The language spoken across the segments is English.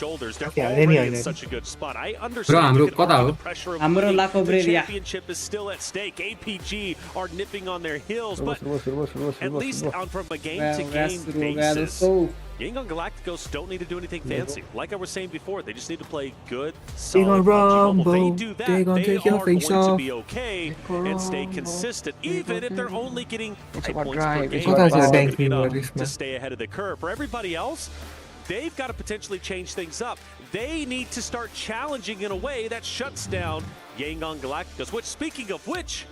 shoulders. They're already in such a good spot. I understand you can argue the pressure of winning. The championship is still at stake. APG are nipping on their heels, but at least from a game-to-game basis, Yangon Galacticos don't need to do anything fancy. Like I was saying before, they just need to play good, solid PUBG Mobile. They do that, they are going to be okay and stay consistent, even if they're only getting 8 points per game to stay ahead of the curve. For everybody else, they've got to potentially change things up. They need to start challenging in a way that shuts down Yangon Galacticos, which, speaking of which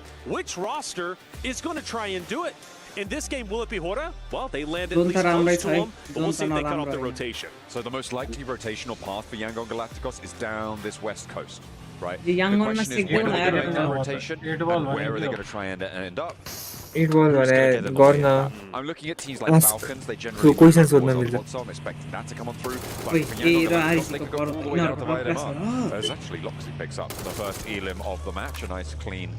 roster is going to try and do it? In this game, will it be Hora? Well, they landed at least close to him, but we'll see if they cut off the rotation. So the most likely rotational path for Yangon Galacticos is down this west coast, right? The question is, when are they going to make that rotation, and where are they going to try and end up? I'm looking at teams like Falcons. They generally go on, so I'm expecting that to come on through. But for Yangon Galacticos, they could go all the way down to Vayadamar. There's actually Loxley picks up the first elim of the match. A nice clean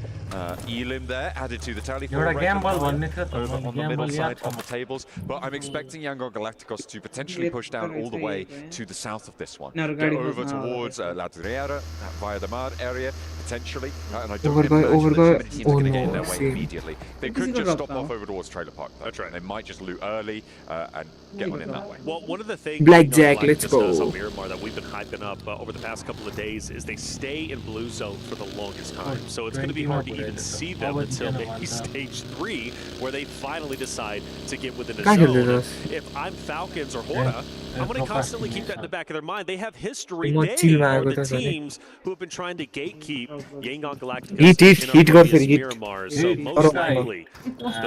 elim there, added to the tally for over on the middle side of the tables. But I'm expecting Yangon Galacticos to potentially push down all the way to the south of this one. Get over towards La Durera, Vayadamar area, potentially. And I don't imagine that too many teams are going to get in their way immediately. They could just stop off over towards Trailer Park. That's right. They might just loot early and get one in that way. Well, one of the things Blackjack, let's go. Miramar that we've been hyping up over the past couple of days is they stay in blue zone for the longest time. So it's going to be hard to even see them until maybe stage 3, where they finally decide to get within the zone. If I'm Falcons or Hora, I'm going to constantly keep that in the back of their mind. They have history. They are the teams who have been trying to gatekeep Yangon Galacticos in Miramar. So most likely, clash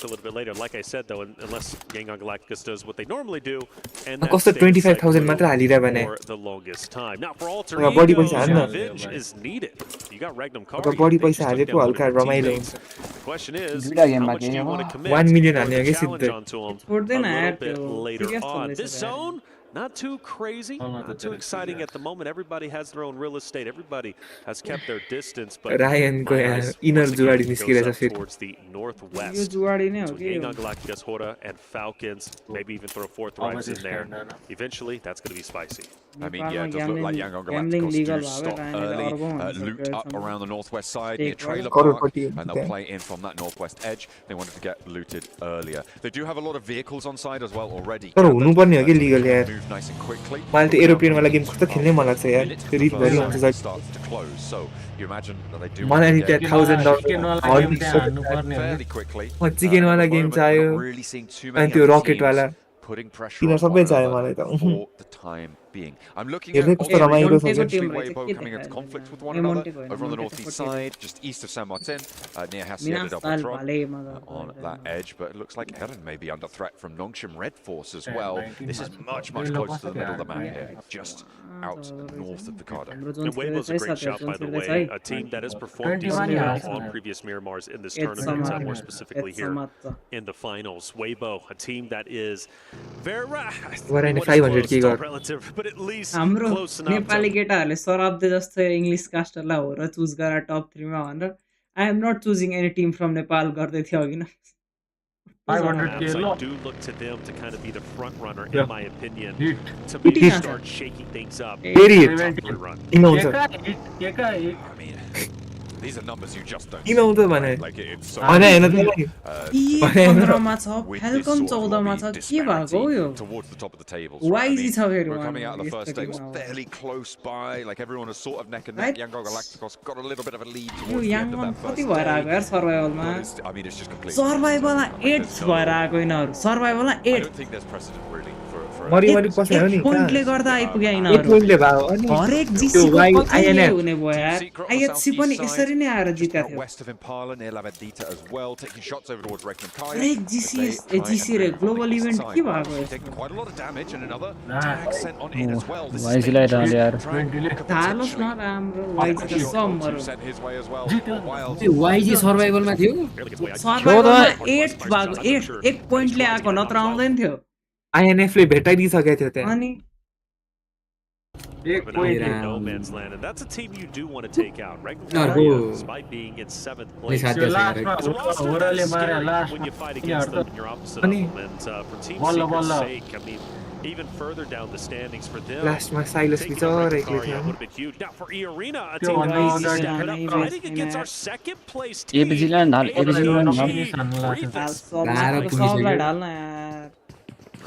a little bit later. Like I said, though, unless Yangon Galacticos does what they normally do, and that's 25,000 for the longest time. Now, for Alter Ego, revenge is needed. You got Regnum Card. The question is, how much do you want to commit? 1 million challenge onto him a little bit later on. This zone, not too crazy, not too exciting at the moment. Everybody has their own real estate. Everybody has kept their distance, but Ryan ko inner Jugadi निस्किरहेछ फेरि towards the northwest. Yangon Galacticos, Hora, and Falcons. Maybe even throw fourth rives in there. Eventually, that's going to be spicy. I mean, yeah, it does look like Yangon Galacticos do stop early, loot up around the northwest side near Trailer Park, and they'll play in from that northwest edge. They wanted to get looted earlier. They do have a lot of vehicles on side as well already. Move nice and quickly. मैले त aeroplane वाला game कस्तो खेल्नै मन लाग्छ यार त्यो writ भरि हुन्छ जहिले starts to close, so you imagine that they do मलाई नि त्यहाँ $1000 fairly quickly. चिकन वाला गेम चाहियो अनि त्यो रकेट वाला putting pressure तिनीहरु सबै चाहियो मलाई त for the time being. I'm looking at Weibo coming into conflict with one another over on the northeast side, just east of San Martin, near Hacienda del Patron, on that edge. But it looks like Erin may be under threat from Nongshim Red Force as well. This is much closer to the middle of the map here, just out north of the Cardo. And Weibo's a great shot, by the way. A team that has performed decently on previous Miramars in this tournament, more specifically here in the finals. Weibo, a team that is very relative, but at least close enough. Nepali केटाहरुले सराब्दे जस्तो English कास्टरलाई हो र choose गरेर टप 3 मा भनेर I am not choosing any team from Nepal गर्दै थियो अघि न 500k I do look to them to kind of be the front runner in my opinion to maybe start shaking things up. I mean, these are numbers you just don't like it's so Falcon 14 मा छ के भएको यो towards the top of the tables. YG छ फेरि we're coming out of the first day, was fairly close by, like everyone was sort of neck and neck. Yangon Galacticos got a little bit of a lead towards the end of that first कति भएर आको यार survival मा I mean, it's just completely survival 8 भएर आको यिनीहरु survival 8 I don't think there's precedent really for मरि पस्यो नि पोइन्टले गर्दा आइपुग्या यिनीहरु पोइन्टले भयो अनि हरेक जीसी को पछि हुने भयो यार आईएचसी पनि यसरी नै आएर जित्या थियो west of Impala near La Vendita as well, taking shots over towards Regnum Kai. हरेक जीसी रे ग्लोबल इभेन्ट के भएको taking quite a lot of damage and another tag sent on in as well. This YG लाई डाल यार थालोस् न राम्रो YG त समहरु sent his way as well. YG survival मा थियो सर्भाइभलमा 8 भएको 8 एक पोइन्टले आको नत्र आउँदैन थियो INF ले भेटाइदि सके थियो त्यहाँ अनि एक point in no man's land, and that's a team you do want to take out. Regnum despite being in 7th place. When you fight against them in your opposite element, for Team Secret's sake, I mean, even further down the standings for them. Last my Silas Taking bichara over ekle Lucario थियो would have been huge. Now for E-Arena, a Yo, team no, that no, stepped up fighting against our second place team. APG land hall, APG land हाल। हाल सब मात्र सबलाई ढाल्न यार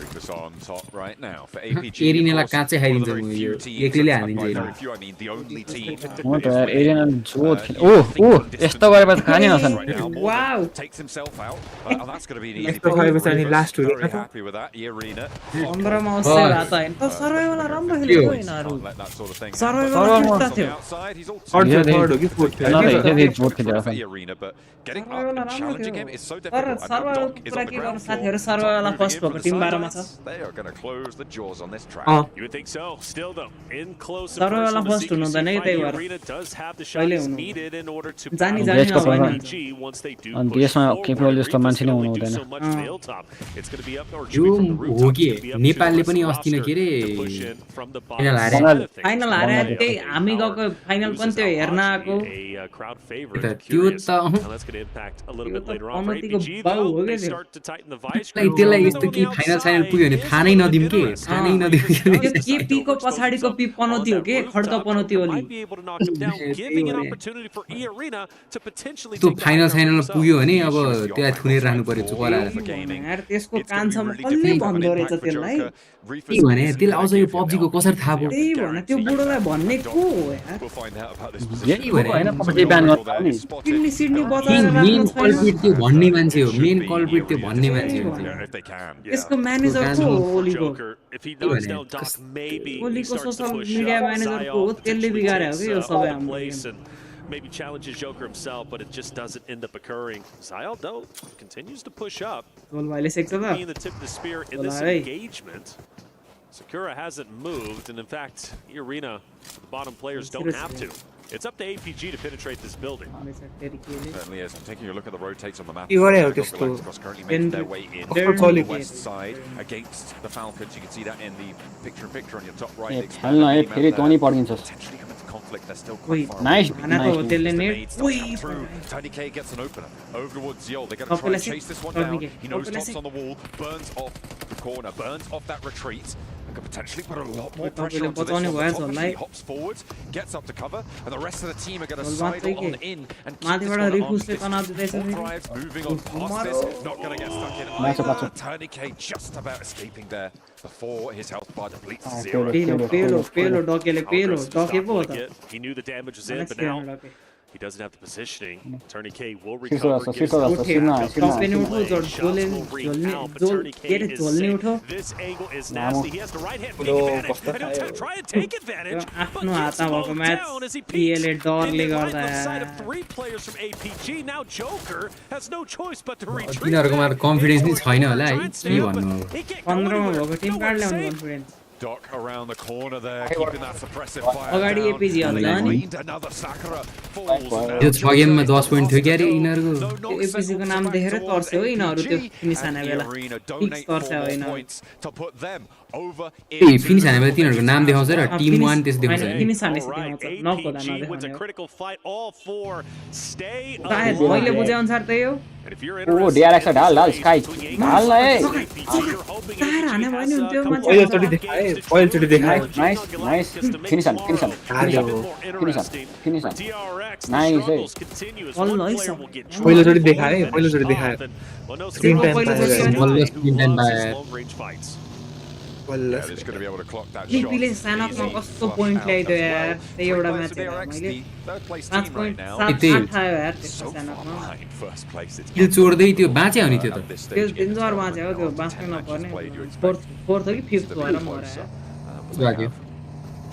Rufus on top right now for APG. एरिनालाई काँचै खाइदिन्छ म यो एक्लैले हानिदिन्छ arena I mean the only team म त यार arena जो यस्तो गरेपछि खाने नछन् wow takes himself out. That's going to be an easy Next five is last two. Very happy with that. E-Arena. 15 मा अस्से रात हैन त सर्भाइभल राम्रो खेलेको यिनीहरु Let that sort of thing survival happen. किट्टा On the थियो outside, he's all third हो कि fourth for E-Arena, but getting up survival and राम्रो challenging थियो him is so तर difficult. And survival Doc is पुरा on the के गर्नु ground floor. साथीहरु सर्भाइभलमा Moving फर्स्ट in भएको from the टिम 12 मा छ sidelines. They are going to close the jaws on this track. You would think so. Still though, in close and सर्भाइभलमा personal first हुनु to हुँदैन CQC है त्यही fight, भएर E-Arena does have the कहिले shots हुनु needed in order to जानी battle जानी नभएन APG once they do अनि push देशमा forward. केपिटल जस्तो Rufus मान्छे can नै only हुनु do हुँदैन so much from the hilltop. It's going to be up or yo should be from the हो rooftop. कि It's gonna be up to the नेपालले rest पनि of the अस्ति न roster के रे to push in from the bottom final side हारे of things. Final हारे त्यही हामी गएको फाइनल पनि त्यो हेर्न आएको A crowd favorite. त्यो Curious त how that's going to impact a little त्यो bit त later on for पनौतीको APG. बाउ Though हो they क्या त्यो start to tighten the vice त्यसलाई grip. त्यसलाई Even यस्तो though कि on the फाइनल साइनल outside पुग्यो भने is थाहा a नै little नदिउँ bit के interesting. थाहा नै नदिउँ Rufus के does त्यो decide to केपीको overexpose पछाडिको himself पी पनौती हो on के that खड्का rooftop. पनौती Joker ओली might be able to knock him down, giving an opportunity for E-Arena to potentially त्यो take the final high ground साइनलमा themselves. पुग्यो भने अब त्यसलाई थुनेर राख्नु पर्यो चुप लाएर यार त्यसको कानसम्म कसले भन्दो रहेछ त्यसलाई के भने त्यसलाई अझ यो पब्जीको कसरी थाहा भयो त्यही भने त्यो बुढोलाई भन्ने को हो यार यही भने होइन पब्जी ब्यान गर्छ नि किडनी सिडनी बचाएर मेन राख्नु छैन कल्प्रिट त्यो भन्ने मान्छे हो मेन कल्प्रिट त्यो भन्ने मान्छे हो त्यसको म्यानेजर को हो ओलीको Joker, if he knocks down Doc, maybe he ओलीको starts to social push media up. Manager को Zio हो त्यसले potentially बिगार्यो takes, कि यो all सबै the हाम्रो place and maybe challenges Joker himself, but it just doesn't end up occurring. Zio, though, continues to push up, बोल भाइले सेक्छ त being the tip of the spear in this Olay. engagement. Sakura hasn't moved, and in fact, E-Arena, the bottom players don't have to. It's up to APG to penetrate this building. Certainly is. I'm taking a look at the rotates on the map. You are out, Galacticos just currently making their way in They're on the calling west side against the Falcons. You can see that in the picture on your top right. A They expand खेल्न the है map फेरि there. तँ नि पड्किन्छस् Potentially come into conflict. They're still Wait, quite far nice, away. खाना त हो त्यसले The net nades don't come through. Tony K gets an opener over towards Ziol. They're going to try and chase this one down. He knows Top's on the wall, burns off the corner, burns off that retreat, and could potentially put a lot more pressure onto this one. The top as he hops forwards, gets up to cover, and the rest of the team are going to sidle on in and keep this one at arm's distance. All drives moving on past this, not going to get stuck in either. Tony K just about escaping there before his health bar depletes to zero. पेलो डकेले पेलो decay पो हो त He knew the damage was in, but now he doesn't have the positioning. Turney K will शीर्ष recover. जस्तो gives शीर्ष him जस्तो सिर्ना टपेन उठो झोल shots will ring out, but Turney K के रे is झोल्ने उठो safe. This angle is nasty. He has the right hand peek advantage, and he'll try and take advantage, but आफ्नो gets हातमा भएको slowed match down as he पिएले peeks. डरले In the right गर्दा left side of three players from APG. Now Joker has no choice but to retreat. तिनीहरुकोमा त confidence नै छैन होला है के भन्नु अब He can't go 15 मा anywhere. भएको टिम Nowhere कार्ड ल्याउनु safe. Confidence Doc around the corner there, keeping that suppressive fire अगाडि down. एपीजी होला नि Find another Sakura falls now. यो 6 गेममा 10 पोइन्ट थियो क्यारे यिनीहरुको No, not एपीजी को settled नाम back देखेर towards तर्स्यो यिनीहरु त्यो APG, फिनिस and हाने बेला E-Arena fix donate तर्स्यो 4 more यिनीहरु points to put them over A into finish the हानेपछि तिनीहरुको नाम देखाउँछ र टिम 1 त्यस देखाउँछ होइन, नि फिनिस हानेपछि All right, देखाउँछ नक हुँदा APG wins a नदेखाउने हो critical fight. All four stay सायद alive. मैले बुझे अनुसार त्यही हो And if you're O interested डिआरएक्स in ढाल ढाल swinging स्काई between ढाल न ए APG, you're hoping तार हाने APG भयो has नि a हुन्थ्यो couple मान्छे more पहिलोचोटि games देखाए, to पहिलोचोटि try देखाए। and nice Galacticos nice to make finish tomorrow finish a bit हाल्यो। more finish interesting. Finish For DRX, the Nice, struggles continue as Well, one nice. player will get पहिलोचोटि dropped, देखाए, finished पहिलोचोटि off, देखाए। and, well, no Screen secret time to पाएर this बल्ल guy screen who time loves his पाएर। long-range fights. बल्ल Yeah, just going to be able to clock that shot. लिपीले सानोमा कस्तो पोइन्ट ल्याइदियो यार त्यही एउटा म्याच हेरेर मैले Third place 5 team right point now. 7 8 आयो यार So त्यस्तो far सानोमा behind first place. It's किल चोर्दै त्यो बाँचे हो नि त्यो त त्यो डेन्जर बाँच्यो हो त्यो बाँच्नु नपर्ने फोर्थ हो कि फिफ्थ भएर मर्यो लाग्यो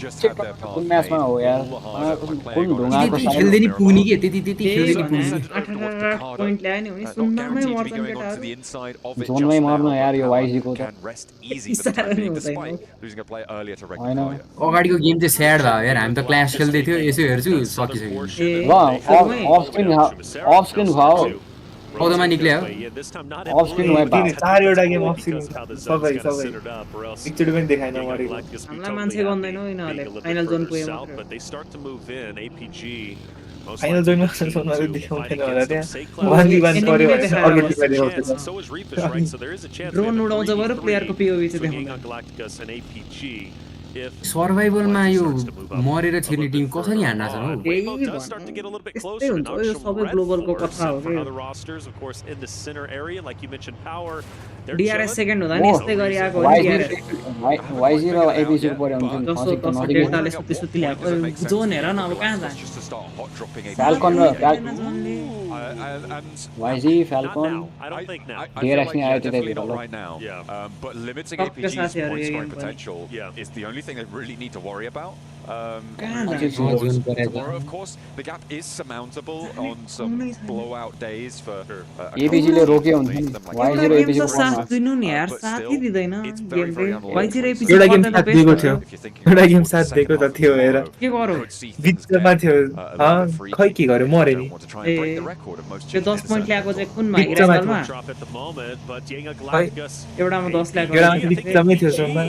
just had their path कुन म्याचमा made. हो यार All the hard work कुन playing on ढुङ्गाको it. साइड खेल्दै नि पुग्ने के त्यति त्यति खेल्दै नि पुग्ने 8 पोइन्ट ल्यायो नि भने Not सुन्नमै guaranteed to be मर्छन् going on to केटाहरु the inside of it जोनमै just मर्न now, यार यो but YG को त can rest easy for the time being, despite losing a player earlier to होइन rectify. अगाडिको गेम चाहिँ स्याड भयो यार हामी त क्ल्यास खेल्दै थियो यसो हेर्छु सकिसक्यो ए ल अफ स्क्रिन खाओ चौधमा निक्ल्यो अफ स्क्रिन वाइप तिन भयो चारवटा गेम अफ स्क्रिन सबै एकचोटि पनि देखाएन मरेको हामीलाई मान्छे गन्दैनौ यिनीहरूले फाइनल जोन पुगे मात्र फाइनल जोनमा सोनमा चाहिँ देखाउँदैन होला त्यहाँ 1v1 पर्यो भने अर्को टिमलाई देखाउँछ ड्रोन उडाउँछ बरु प्लेयरको पिओभी चाहिँ देखाउँदैन सर्भाइभलमा यो मरेर छिर्ने टिम कसरी हान्ना छन् हौ त्यही यस्तै हुन्छ यो सबै ग्लोबलको कथा हो कि डिआरएस सेकेन्ड हुँदा नि यस्तै गरी आएको हो नि डिआरएस वाइजी र एपिसी पर्यो हुन्छ नि जस्तो तस्तो डेल्टाले सुत्ती सुत्ती ल्याएको जोन हेर न अब कहाँ जान्छ फ्याल्कन र वाइजी फ्याल्कन डिआरएस नि आयो त्यतै भित्र सबका साथीहरू यो गेम पनि thing they really need to worry about. Tomorrow, of course, the gap is surmountable on some blowout days for APG ले रोके हुन्छ नि वाइजी र एपिजी को साथ दिनु नि यार साथै दिदैन गेमले वाइजी र एपिजी एउटा गेम साथ दिएको थियो एउटा गेम साथ दिएको त थियो हेर के गरौ बिचमा थियो खै के गर्यो मरे नि त्यो 10 पोइन्ट ल्याएको चाहिँ कुन भागिरहेकोमा एउटामा 10 ल्याएको एउटामा बिचमै थियो Soma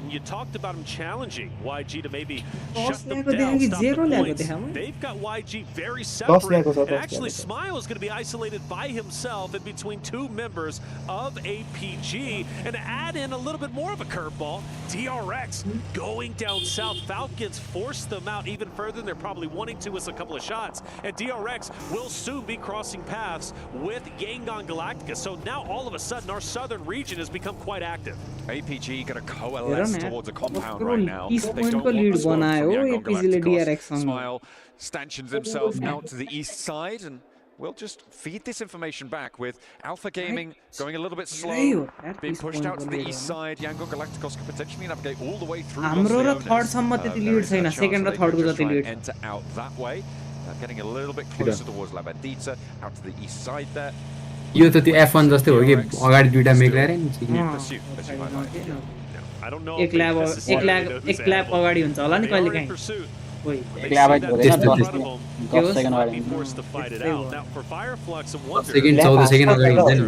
you talked about him challenging YG to maybe shut shut them them down, down, stop the points. They've got YG very separate, and actually Smile is going to be isolated by himself in between two members of APG, and add in a little bit more of a curveball. DRX going down south. Falcons force them out even further than they're probably wanting to with a couple of shots, and DRX will soon be crossing paths with Yangon Galactica. So now all of a sudden our southern region has become quite active. APG going to coalesce towards a compound right now. They don't want to Smile stanchions himself out to the east side, and we'll just feed this information back with Alpha Gaming going a little bit slow, being pushed out to the east side. Yangon Galacticos could potentially navigate all the way through. Enter out that way, getting a little bit closer towards La Bandita, out to the east side there. यो त त्यो F1 जस्तै हो कि अगाडि दुईटा मेग्लाएर नि एक lab अगाडि हुन्छ होला नि कहिले काहीँ सेकेन्ड 14 सेकेन्ड अगाडि हुँदैन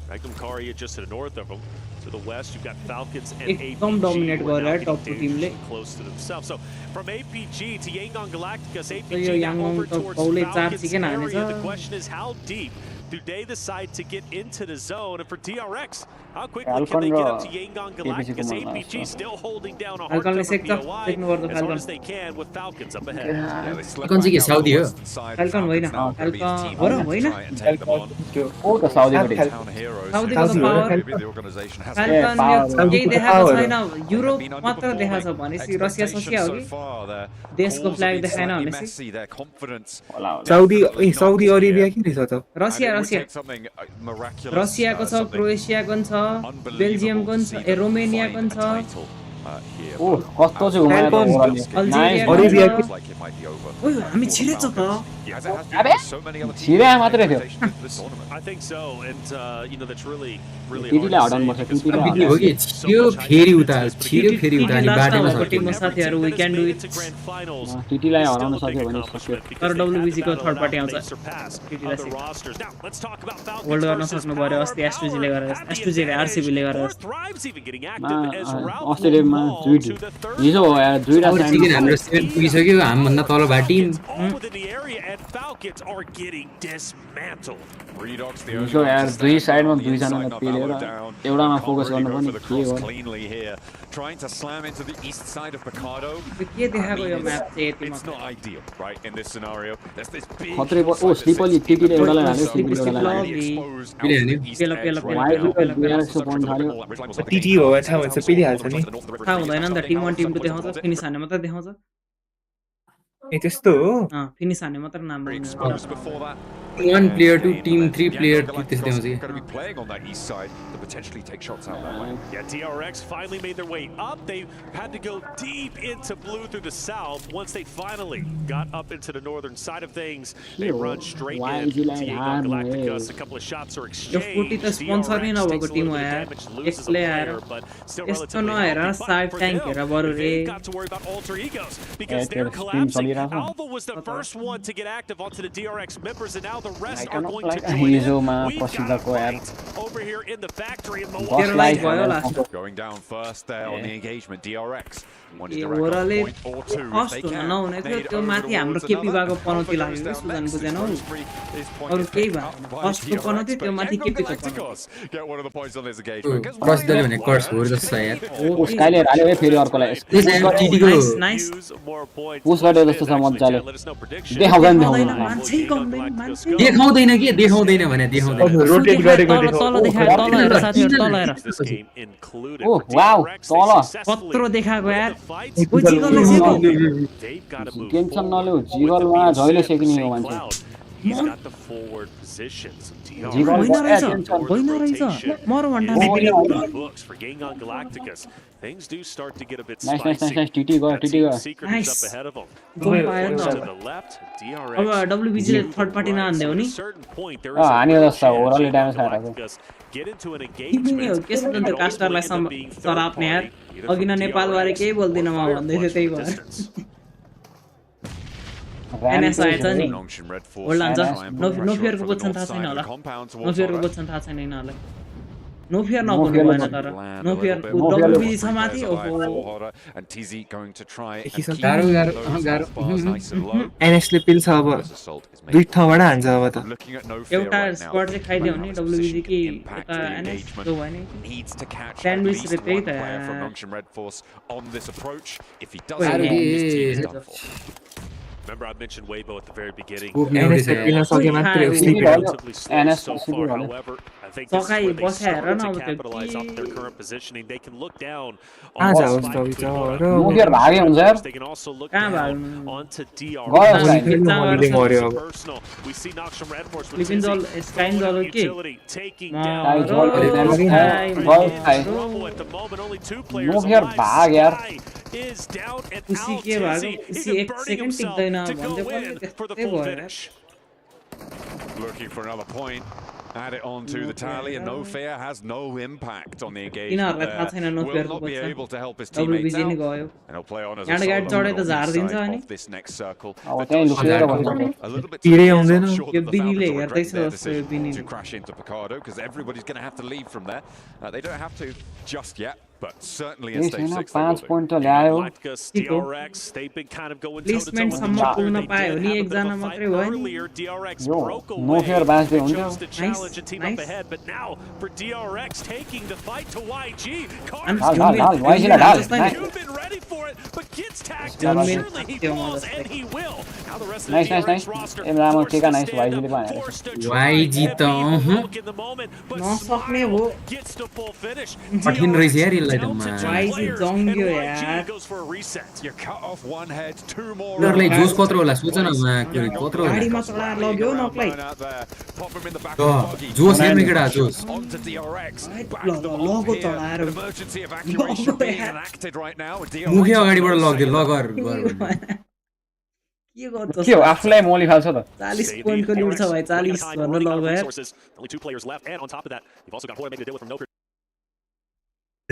Magnum Karia just to the north of them. To the west, you've got Falcons and APG dominate top team close to themselves. So from APG to Yangon Galacticos, APG now over towards Falcons area. The question is how deep do they decide to get into the zone? And for DRX, how quickly can they get up to Yangon Galacticos? APG still holding down a hard cover POI as hard as they can with Falcons up ahead. Falcon चाहिँ के Saudi हो Falcon होइन केही देखाएको छैन Europe मात्र देखाएको छ भनेपछि रसिया सकिया हो कि देशको फ्ल्याग देखाएन भनेपछि साउदी अरेबिया के रहेछ त रसियाको छ क्रोएसियाको पनि छ बेल्जियमको पनि छ रोमेनियाको पनि छ कस्तो चाहिँ अरेबिया हामी छिरेछ त छिरे मात्रै थियो I think so, and that's really टिटीलाई हटाउनु पर्छ बिग्री हो कि छिर्यो फेरि उता नि बाटोमा छ टिमको साथीहरु वी क्यान डु इट टिटीलाई हराउन सक्यो भने सक्यो तर डब्ल्युबीसी को थर्ड पार्टी आउँछ टिटीलाई वर्ल्ड गर्न सक्नु पर्यो अस्ति एसटुजीले गरेर एसटुजीले आरसीबीले गरेर अस्ट्रेलियामा हिजो दुईटा चिकन हाम्रो 7 पुगिसक्यो हामीभन्दा तल भए Tim Falcons are getting dismantled. हिजो यार दुई साइडमा दुईजनाले पेलेर एउटामा फोकस गर्नु पनि के हो trying to slam into the east side of Picado. के देखाको यो म्याप चाहिँ It's not ideal, right? In this scenario, there's this big खतरे ओ स्लिपली टिटीले एउटालाई हाल्यो स्लिपली टिटी हो थाहा हुन्छ पिलिहाल्छ नि थाहा हुँदैन नि त टिम 1 टिम 2 देखाउँछ फिनिश हान्ने मात्र देखाउँछ ए त्यस्तो हो फिनिश हान्ने मात्र नाम exposed before that. 1 player to team 3 player त्यस्तै आउँछ going to be playing on that east side to potentially take shots out that way. Yeah, DRX finally made their way up. They had to go deep into blue through the south. Once they finally got up into the northern side of things, they run straight in. Diego Galacticos, a couple of shots are exchanged. DRX takes a little bit of damage, loses a player, but still relatively healthy. But for them, they got to worry about alter egos because they're collapsing. Alva was the first one to get active onto the DRX members, and now the rest are going to join in. We've got a fight over here in the factory in Milwaukee. Going down first there on the engagement, DRX. ओराले first हुन नहुने थियो त्यो माथि हाम्रो KP बाको पनौती लाग्यो कि सुजन बुझेनौ अरु केही भएन फर्स्टको पनौती त्यो माथि केपीको प्रसिद्धले भने कर्स हो जस्तो यार ओ स्काइले हाल्यो है फेरि अर्कोलाई टिटीको नाइस पुश गर्यो जस्तो छ मज्जाले देखाउँदैन देखाउँदैन के देखाउँदैन भने देखाउँदैन रोटेट गरेको तल देखा तल हेर साथीहरु तल हेर ओ वाउ तल कत्रो देखाको यार टेन्सन नलिउ जिगलमा जहिले सेक्ने हो मान्छे नाइस टिटी गयो अब डब्ल्युबीजी ले थर्ड पार्टी नहान्दै हो नि हान्यो जस्तो ओभरअल ड्यामेज खाएको तिमी हो के सुन्दर कास्टरलाई सराप्ने यार अघि न नेपाल बारे केही बोल्दिन म भन्दै थिए त्यही भएर एनएस आएछ नि होल्ड हुन्छ नो फियरको पोजिसन थाहा छैन होला नो फियरको पोजिसन थाहा छैन यिनीहरूलाई नो फियर नबोल्नु भएन तर नो फियर डब्ल्युबीजी छ माथि गाह्रो एनएसले पिल्छ अब दुई ठाउँबाट हान्छ अब त एउटा स्क्वाड चाहिँ खाइदियो भने डब्ल्युबीजी कि यता एनएस जो भयो नि स्यान्डविच रे त्यही त Remember, I mentioned Weibo at the very beginning. एनएसले पिल्न सके मात्रै Relatively slow so far, however, I think this is where they struggle to capitalize off their current positioning. They can look down on the spike between Nora. They can also look down onto DR. Personal. We see Noxum Red Force with Tizzy utility taking down. Trouble at the moment. Only 2 players alive. Sky is down and out. Tizzy is burning himself to go in for the full finish. Looking for another point. Add it onto the tally, and No Fear has no impact on the engagement there. Will not be able to help his teammates out, and he'll play on as a solo on the side of this next circle. But a little bit too sure that the Falcons will regret their decision to crash into Picardo, because everybody's going to have to leave from there. They don't have to just yet, but certainly in stage 6 they will be. DRX, they've been kind of going toe-to-toe with each other. They did have a bit of a fight earlier. DRX broke away. They chose to challenge a team up ahead, but now for DRX taking the fight to YG. You've been ready for it, but gets tagged down. Surely he falls, and he will. Now the rest of the DRX roster forced to YG in the moment, but Smile gets to full finish. कठिन रहेछ यार यसलाई त goes for a reset. You cut off one head, 2 more. उनीहरुलाई जोस कत्रो होला सोच न कत्रो गाडीमा चढा लग्यो नक्लाई Pop him in the back जोस हेर्ने केटा जोस onto DRX. लग्यो चढाएर Emergency evacuation being enacted right now. मुखे अगाडिबाट लग्यो लगर के हो आफुलाई मोली फाल्छ त 40 पोइन्टको लिड छ भाइ 40 भन्न लग्यो यार Only 2 players left, and on top of that, you've also got Hoyle making a deal with from No.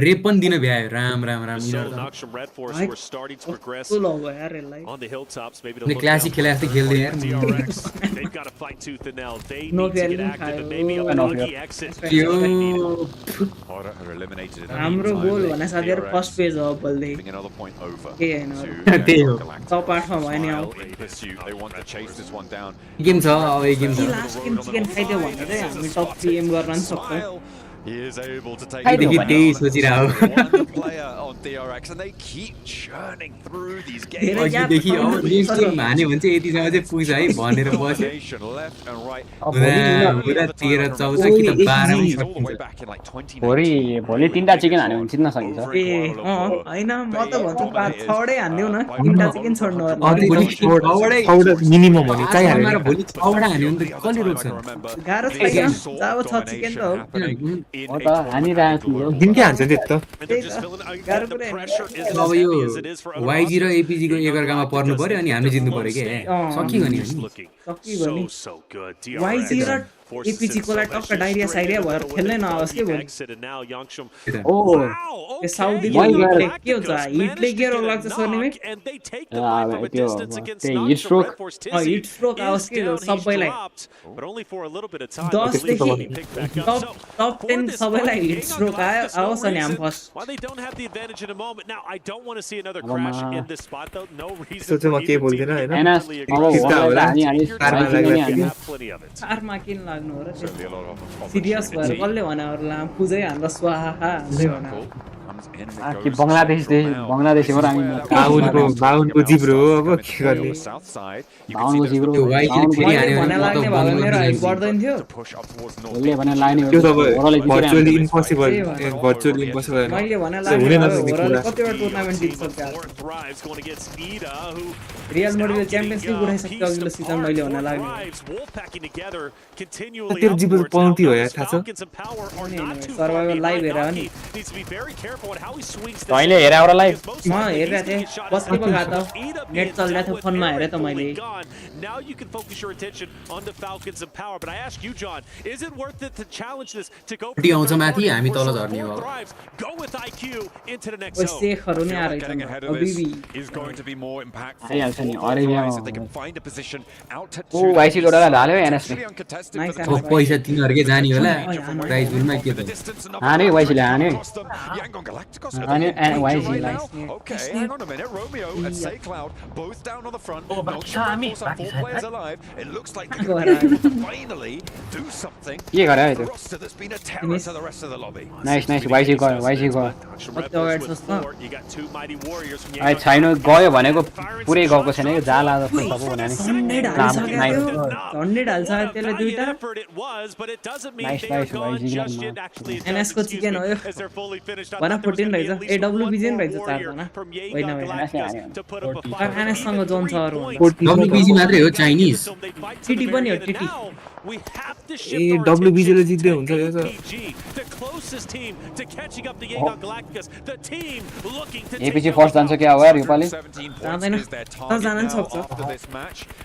रेपन दिन भ्यायो Ram So Noxum Red Force who are starting to progress कस्तो लग्यो यार यसलाई on the hilltops. Maybe to ले look classic खेले जस्तै खेल्दै यार DRX. They've got to fight tooth and nail. They need to get active and maybe a lucky exit. Horror are eliminated in हाम्रो गोल भने साथीहरु फर्स्ट पेज हो बल्दै another point over. के हैन त्यही हो टप 8 मा भयो नि आउ They want to chase this one down. Game छ अब यो गेम छ लास्ट गेम चिकन खाइदियो भने चाहिँ हामी टप 3 एम गर्न सक्छौं He is able to take देखि त्यही सोचिरहेको one player on DRX and they keep churning through these games. अघिदेखि अब नेक्स्ट गेम हान्यो भने चाहिँ यतिसम्म चाहिँ पुग्छ है भनेर बस्यो Left and right. पुरा 13 14 कि त 12 He's all the way back in like 2019. भोलि 3टा चिकन हान्यो भने जित्न सकिन्छ ए हैन म त भन्छु 5-6 हान्दिउ न 3टा चिकन छोड्नु भोलि मिनिमम भने चाहिँ हाल्यो भोलि 6 वटा हान्यो भने त कसले रोक्छ गाह्रो छैन जब 6 चिकन त हो म त हानिरहेको छु दिनकै हान्छ नि त गाह्रो पुरै अब यो YG र APG को एकअर्कामा पर्नु पर्यो अनि हामीले जित्नु पर्यो के सकियो नि सकियो नि YG र APG को लाई टक्क डाइरिया साइरिया भएर खेल्नै नआओस् के भोलि ओ ए साउदी हिटले के हुन्छ हिटले के रोग लाग्छ सर्नेमै त्यो हिट स्ट्रोक आओस् के सबैलाई 10 देखि टप 10 सबैलाई हिट स्ट्रोक आयो आओस् अनि हामी फर्स्ट सोचे म के बोल्दिन हैन एनएस अब होला हानी चारमा किन लाग्नु हो र सिरियस भएर कसले भने अरूलाई पुजै हान्दा स्वाहा हान्दै भने कि बंगलादेशबाट हामी बाहुनको जिब्रो हो अब के गर्ने बाहुनको जिब्रो त्यो YG फेरि हान्यो भने लाग्ने भयो मेरो हाइट बढ्दैन थियो उसले भने लाग्ने त्यो त भर्चुअली इम्पोसिबल मैले भने लाग्ने भयो कतिवटा टुर्नामेन्ट जित्छ रियल माड्रिडले च्याम्पियन्स लिग उठाइसक्यो अघिल्लो सिजन मैले भने लाग्ने तेरो जिब्रो पाउँथ्यो हो यार थाहा छ सर्भाइभल लाइभ हेर नि तैँले हेरे एउटा लाइभ म हेरिरहेको थिएँ बस्ती पो गएको त नेट चलिरहेको थियो फोनमा हेरेँ त मैले आउँछ माथि हामी तल झर्ने हो शेखहरू नै आएर आइहाल्छ नि अरेबियामा ओ वाइसी गोडा हाल्यो एनएसले पैसा तिनीहरुकै जानी होला प्राइज पुलमा के त हाने वाइसीले हाने हाने वाइसी लाई Okay, hang on a minute. Romeo and Say Cloud both down on the front. No players alive. It looks like they're going to finally do something. के गरे है त्यो Roster that's been a terror to the rest of the lobby. Nice वाइसी गयो You got two mighty warriors from ai छैन गयो भनेको पुरै गएको छैन के जाला जस्तो सब भने नि झन्डे ढाल्छ त्यसले दुईटा नाइस एनएस को चिकन हो यो भन 14 रहेछ एडब्ल्यूबी चाहिँ रहेछ चारजना होइन एनएस सँग जोन छ अरु WBG मात्रै हो चाइनिज टीटी पनि हो टीटी ए WBG ले जित्दै हुन्छ यो त एपीजी फर्स्ट जान्छ के हो यार यो पाली जाँदैन तर जान नि सक्छ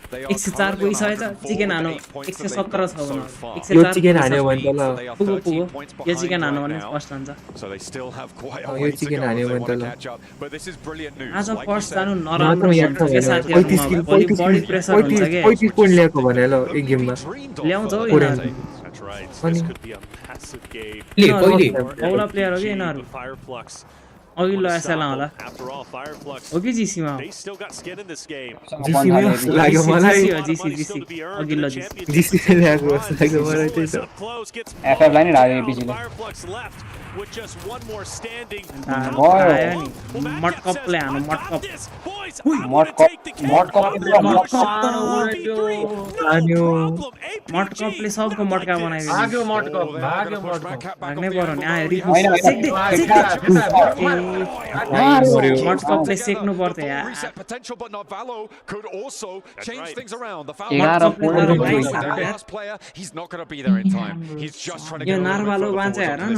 104 पुगिसकेछ चिकन हानो 117 छ भने 104 यो चिकन हान्यो भने त ल पुगो यो चिकन हानो भने फर्स्ट जान्छ यो चिकन हान्यो भने त ल आज फर्स्ट जानु नराम्रो हुन्छ के साथीहरु बडी प्रेसर हुन्छ के 35 पोइन्ट ल्याएको भने ल एक गेममा ल्याउँछ हो यिनीहरु कहिले औला प्लेयर हो कि यिनीहरु अघिल्लो एसएल होला हो कि जीसीमा जीसीमा लाग्यो मलाई जीसी अघिल्लो जीसी ल्याएको जस्तो लाग्यो मलाई त्यही त एफएफ लाइन राख्यो एपीजी ले मटकपले हानु मटकप मटकपले सबको मटका बनाइदियो भाग्नै पर्यो नि मटकपले सेक्नु पर्थ्यो यार यो नार्वालो बान्छ हेर न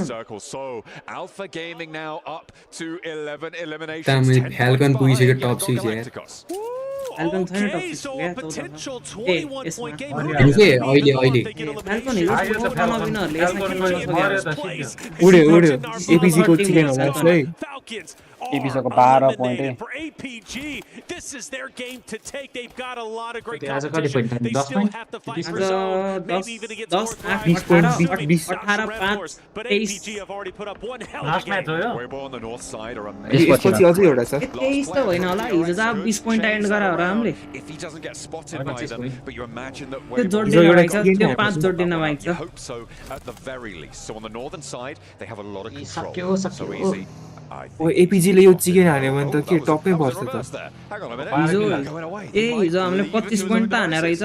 Alpha Gaming now up to 11 eliminations. Tame फ्याल्कन पुगिसक्यो टप 6 यार फ्याल्कन छैन टप 6 यार ए यसमा अहिले फ्याल्कन हिरो नबिनहरुले यसमा खेल्न नसकेको उड्यो एपीजी को चिकन होला है seconds APG को are 12 point eliminated for APG. This is their game to take. They've got a lot of great आज कति competition. point They था? 10 still point? have to fight for zone, maybe even against 10, 4th 20 point, Rise. But 18, APG have already put up one hell of Last a match game. हो यो Weibo on the north side are यसपछि अझै एउटा छ 23 त होइन होला हिजो त 20 point एन्ड गरा होला हामीले If he doesn't get spotted by them, but you imagine that त्यो Weibo जोड्दिन बाइक छ त्यो 5 जोड्दिन बाइक you छ hope so at the very least. So on the northern side, they have a lot of control. सक्यो, So सक्यो। easy. I ओ think. APG ले यो chicken हान्यो भने त के that टपै was पर्छ a त reverse there. Hang on a minute. हिजो Going away. हिजो हामीले 25 point त हाने रहेछ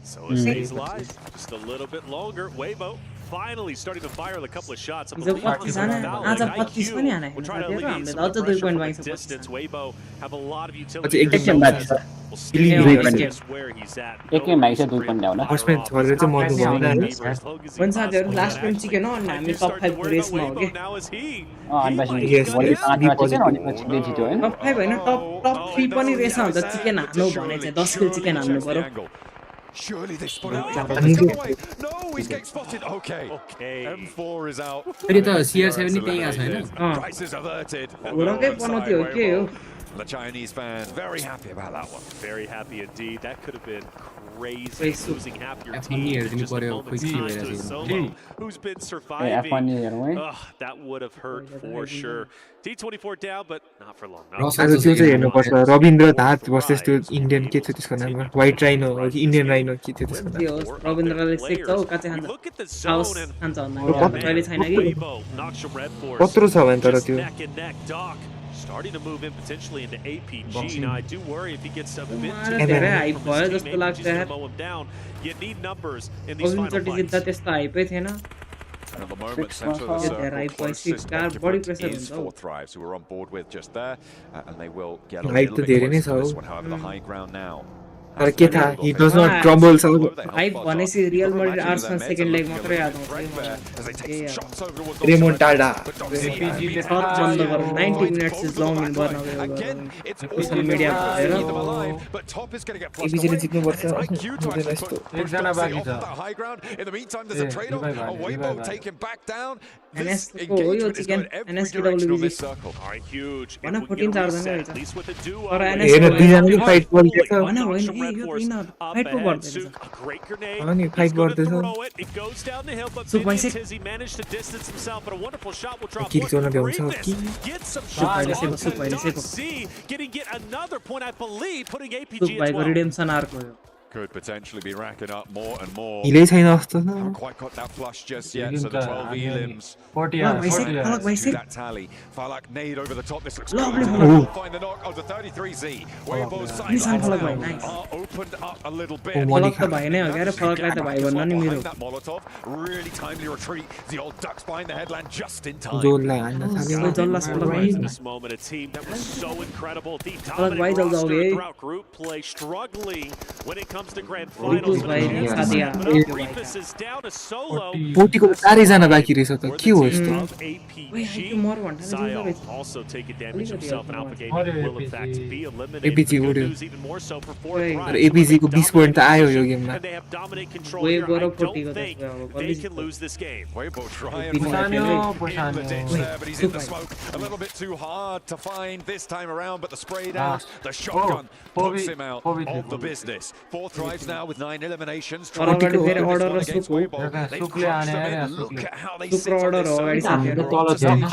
So it stays live just a little bit longer. Weibo finally starting to fire a couple of shots. हिजो 25 हाने आज 25 पनि हाने We'll try to हामीले alleviate some अझ of the 2 pressure point from bike the छ distance. Weibo have a lot of अझ utility. एक एकछिन बाँकी छ Will stay Believe with me, us where he's at. एक गेम भाइ छ 2 point ल्याउला फर्स्ट म्याच छोडेर चाहिँ मर्नु भएन हैन भन्छ साथीहरु लास्ट गेम चिकन हो अनि हामी टप 5 रेसमा हो के अनि पछि Yes, भोलि yes, 5 be मा चिकन अनि positive. पछि जित्यो हैन टप 5 हैन टप 3 पनि रेसमा हुन्छ चिकन हान्नु भने चाहिँ 10 किल चिकन हान्नु पर्यो Surely they spotted him. I need Take to- away. No, he's getting spotted. Okay. Okay. M4 is out. फेरि त CR7 नि त्यही आछ हैन Crisis averted. घोडकै पनौती हो के हो The Chinese fans very happy about that one. Very happy indeed. That could have been crazy. Crazy. Losing half your F1 team in हेरिदिनु just a पर्यो, moment's खोइ के time भइरहेछ to a yo. solo who's been F1 surviving. हेरौँ है That would have hurt for sure. T24 down, but not for long. Ross आज त्यो चाहिँ हेर्नुपर्छ रविन्द्र धात भर्सेस त्यो इन्डियन के थियो त्यसको नाम व्हाइट राइनो हो कि इन्डियन राइनो के थियो त्यसको के नाम हो रविन्द्रले सेक्छ हो काचे You खान्छ look at the house zone and खान्छ Bro, भन्दा अहिले छैन कि Weibo knocks your Red Force. कत्रो छ भने तर Just त्यो neck and neck. Doc starting to move in potentially into APG. Now I do worry if he gets a bit too धेरै far हाइप from भयो his जस्तो teammate, लाग्छ he's gonna यार mow him down. You need numbers in these final अघिचोटि जित्दा fights. त्यस्तो हाइपै थिएन And at the moment, centre of the Yeah, circle, they're right, boys. closest Car body occupant pressure is हुन्छ हौ। 4th Rise, who we're on board with just there, and they will get a Right little to bit धेरै नै closer छ to this how. one, however, the high ground now. तर के थाहा he does not crumble so hype भनेपछि Real Madrid Arsenal second leg मात्रै याद आउँछ रेमोन टाडा सर्च बन्द गरौँ 90 minutes is long in burn social media भएर एपीजीले जित्नुपर्छ हुँदैन यस्तो एकजना बाँकी छ एनएसको हो यो चिकन एनएसकेडब्ल्युबी भन 14 चारजना रहेछ तर हेर एनएसको दुईजनाले फाइट गरिरहेछ होइन होइन ए यो किन फाइट पो गर्दैछ अनि फाइट गर्दैछ सुक भइसक्यो किल गर्न भ्याउँछ कि सुक भइले सेको सुक भाइको रिडेम्सन आर्क हो यो Could potentially be racking up more and more. हिलै छैन जस्तो छ Haven't quite got that flush just yet, so the 12 elims 40 फलक do भइसक्यो that tally. Falak nade over the top. This looks Lovely good. Falak. Find the knock of the 33Z. Weibo's Nice Falak bhai, sidelines nice. are opened up a little bit. फलक त भाइ नै हो क्या फलकलाई त भाइ भन्न नि मेरो Behind that Molotov, really timely retreat. The old ducks behind the headland just in time. जोललाई हान्न थाल्यो ओइ जल्ला फलक भाइ This moment, a team that was so incredible. The Falak bhai, dominant jaldi roster आओगे। throughout group play, struggling when it comes to grand Ritus finals. bhai ने साथ दिया Reefus is down to solo. पोटीको 4जना बाँकी रहेछ त के हो यस्तो Of APG. ओइ हाइट मर भन्दा नि Zio रहेछ also taking damage himself, and Alpha What Gaming is will in fact be eliminated. APG The good उड्यो। news even more so for Wait, fourth तर Rise. एपीजी को 20 पोइन्ट त आयो यो गेममा And they have dominant control Way here. गएर I 40 don't को think त they can lose this game. Weibo try Pin and find Pusanyo, him in the ditch there, but he's in the Super. smoke. A little bit too hard to find this time around, but the spray down, the shotgun puts him out of the business. Fourth Rise now with 9 eliminations. तर अगाडि फेरि This order one र against सुक हो Weibo. They've crushed them in. Look at how they सुक sit र on order this हो अगाडि zone. साथीहरु तल Onto छ stage now,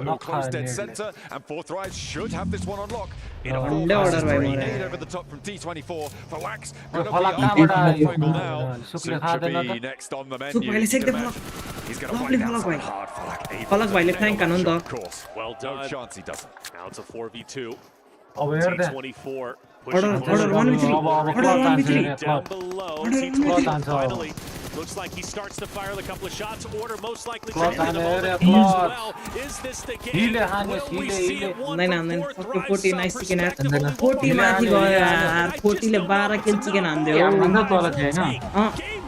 नखा close dead नखा center, and Fourth Rise should have this one on lock. In a Unde order bhai three, mara. nade over the top from T24. Falak's gonna Falak be up कहाँबाट on आयो? the angle now. सुकले Soon to खाँदैन be त next on the सुक menu. भाइले You can सेक्दै imagine. फलक He's gonna Lovely find out Falak something bhai. hard. Falak able Falak to bhaiले nail flank that हान्नु नि shot, त। of course. Well No done. chance he doesn't. Now it's a 4v2. अब हेर दे T24 Order, pushing order, forward. 1v3. अब Order, 1v3. Down below, Order, T24 1v3. finally looks like he starts to fire a couple of shots. Order most likely Clock taking the on moment it, as clock. well. Is this the game? Hile हान्यो, Will we hile, see hile. it one Nain, from nain, Fourth 40, Rise? 40, Some nice chicken air. perspective, only 40 one माथि man. गयो यार I just 40 ले don't 12 know kill what's chicken enough. हान्दियो भन्दा तल थियो हैन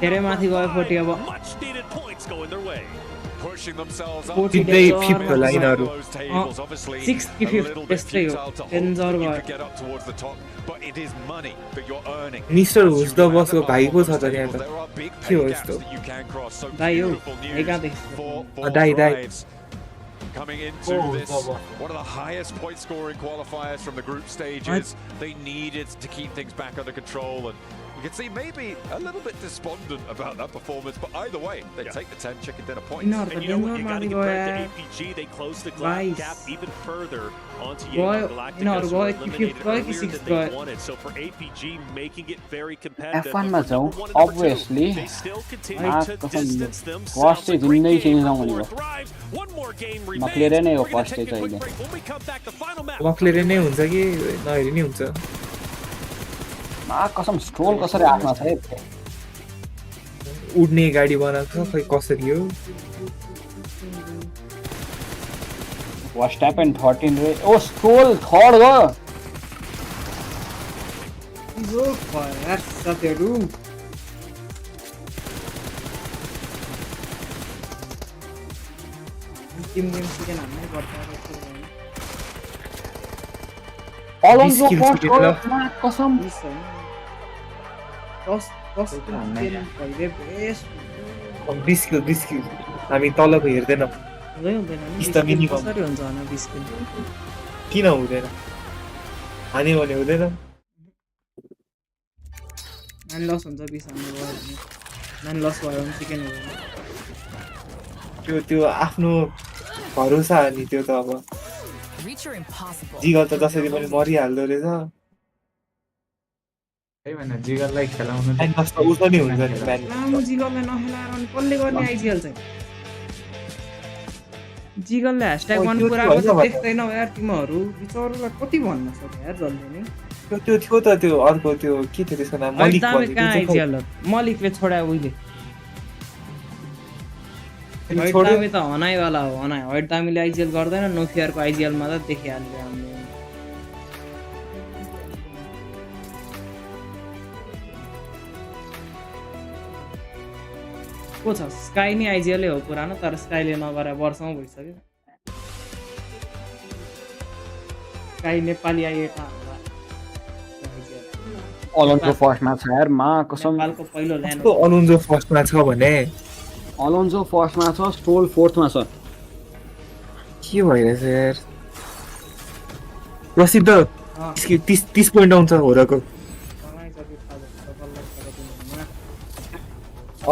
धेरै माथि गयो 40 अब Much needed points going their way. Pushing themselves up. 40 सिधै ले फिफ्थ होला यिनीहरू Those tables, obviously, 6th कि a 5th little bit त्यस्तै हो futile to hope 10 that you भयो could get up towards the top, but it is money that you're earning. Mister As हुस you the land बसको above भाइ all पो छ those त त्यहाँ tables, त there are big के हो pay यस्तो gaps that you can cross. So दाइ हो beautiful दाइ कहाँ news देखिस् for Dai, Dai. Rise. coming into this, one of the highest point scoring qualifiers from the group stages. They needed to keep things back under control, and you can see maybe a little bit despondent about that performance, but either way, they take the 10 chicken dinner points. And you know what, you gotta give credit to APG, they closed the gap even further onto Yangon Galacticos, who were eliminated earlier than they wanted. So for APG, making it very competitive. F1 मा जाउँ, obviously they still continue to distance themselves. First stage जिन्दै change नहुने भयो One more game remains. McLaren नै हो We're gonna first take stage a quick अहिले break. When we come back, the final map. McLaren नै हुन्छ कि नहेरी नै हुन्छ कसम स्ट्रोल कसरी आफमा छ है उड्ने गाडी बनाएको छ खै कसरी हो Verstappen 13 रे ओ स्ट्रोल थर्ड हो यो यार साथीहरु टिम गेम सिकेन हान्नै पर्छ Alonso first हो कसम बिस्किल हामी तलको हेर्दैनौँ किन हुँदैन हानि भने हुँदैन लस हुन्छ लस भयो भने चिकन त्यो आफ्नो भरोसा हो नि त्यो त अब जिगल त जसरी पनि मरिहाल्दो रहेछ त्यही भन्न जिगललाई खेलाउनु उसो नि हुन्छ नि लामो जिगललाई नखेलाएर अनि कसले गर्ने आइजिएल चाहिँ जिगलले ह्यासट्याग वन पुराको त देख्दैनौ यार तिमीहरू बिचरोलाई कति भन्न सक्छ यार जल्दी नै त्यो थियो त त्यो अर्को त्यो के थियो त्यसको नाम मलिक आइजिएल मलिकले छोड्या उहिले दामी त हनाइवाला हो हनाइ वाइट दामीले आइजिएल गर्दैन नो फियरको आइजिएलमा त देखिहाल्यो हामीले को छ स्काई नि आइजिएलै हो पुरानो तर स्काईले नगरे वर्षौं भइसक्यो स्काई नेपाली आइएटा अलोन्सो फर्स्टमा छ यार मा कसम नेपालको पहिलो ल्यान्ड अलोन्सो फर्स्टमा छ भने अलोन्सो फर्स्टमा छ स्ट्रोल फोर्थमा छ के भइरहेछ यार रसिद 30 पोइन्ट आउँछ होरको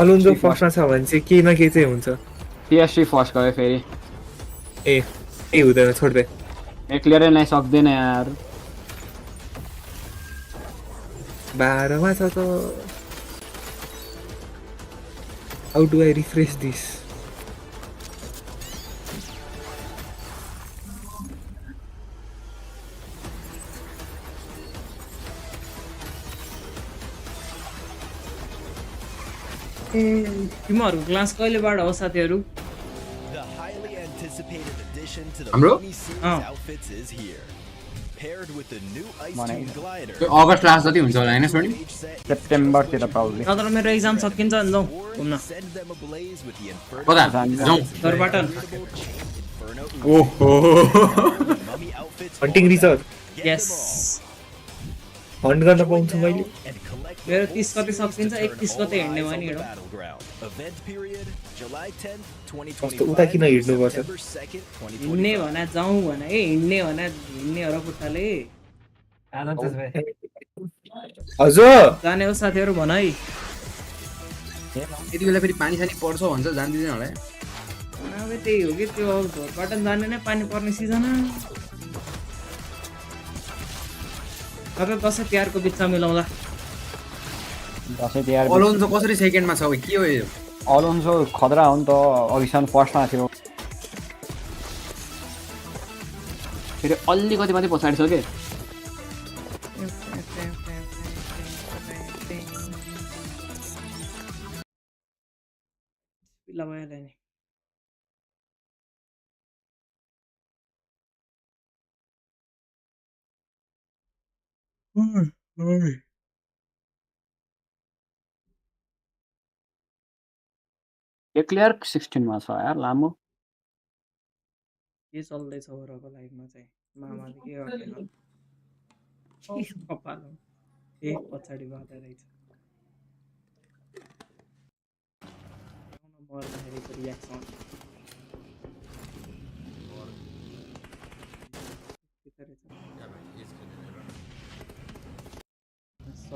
अलोन्सो फर्स्टमा छ भने चाहिँ केही न केही चाहिँ हुन्छ पीएसजी फर्स्ट गयो फेरि ए हुँदैन छोड्दै McLaren नै सक्दैन यार 12 मा छ त How do I refresh this? तिमीहरुको क्लास कहिलेबाट हो साथीहरु हाम्रो अगस्त लास्ट जति हुन्छ होला हैन सोनी सेप्टेम्बर तिर प्राउडली नत्र मेरो एक्जाम सकिन्छ नि जाऊ घुम्न कता जाऊ दरबाटन ओहो हन्टिङ रिजर्भ यस हन्ट गर्न पाउँछु मैले मेरो 30 गते सकिन्छ 31 गते हिँड्ने भयो नि हेडो कस्तो उता किन हिँड्नु पर्छ हिँड्ने भने जाउँ भने हिँड्ने भने हिँड्ने हो र पुट्टाले हजुर जाने हो साथीहरु भन है यति बेला फेरि पानी सानी पर्छ भन्छ जान्दिदैन होला अब त्यही हो कि त्यो झोरपाटन जाने नै पानी पर्ने सिजन अब दसैँ तिहारको बिचमा मिलाउँला दसैँ तिहार अलोन्सो कसरी सेकेन्डमा छ के हो यो अलोन्सो खतरा हो नि त अघिसम्म फर्स्टमा थियो फेरि अलिकति मात्रै पछाडि छ के पिला भइहाल्यो नि एक्लेयर 16 मा छ यार लामो के चल्दैछ ओरको लाइफमा चाहिँ मामाले के गर्दैन कपाल ए पछाडि गर्दै रहेछ मर्दाखेरि रियाक्सन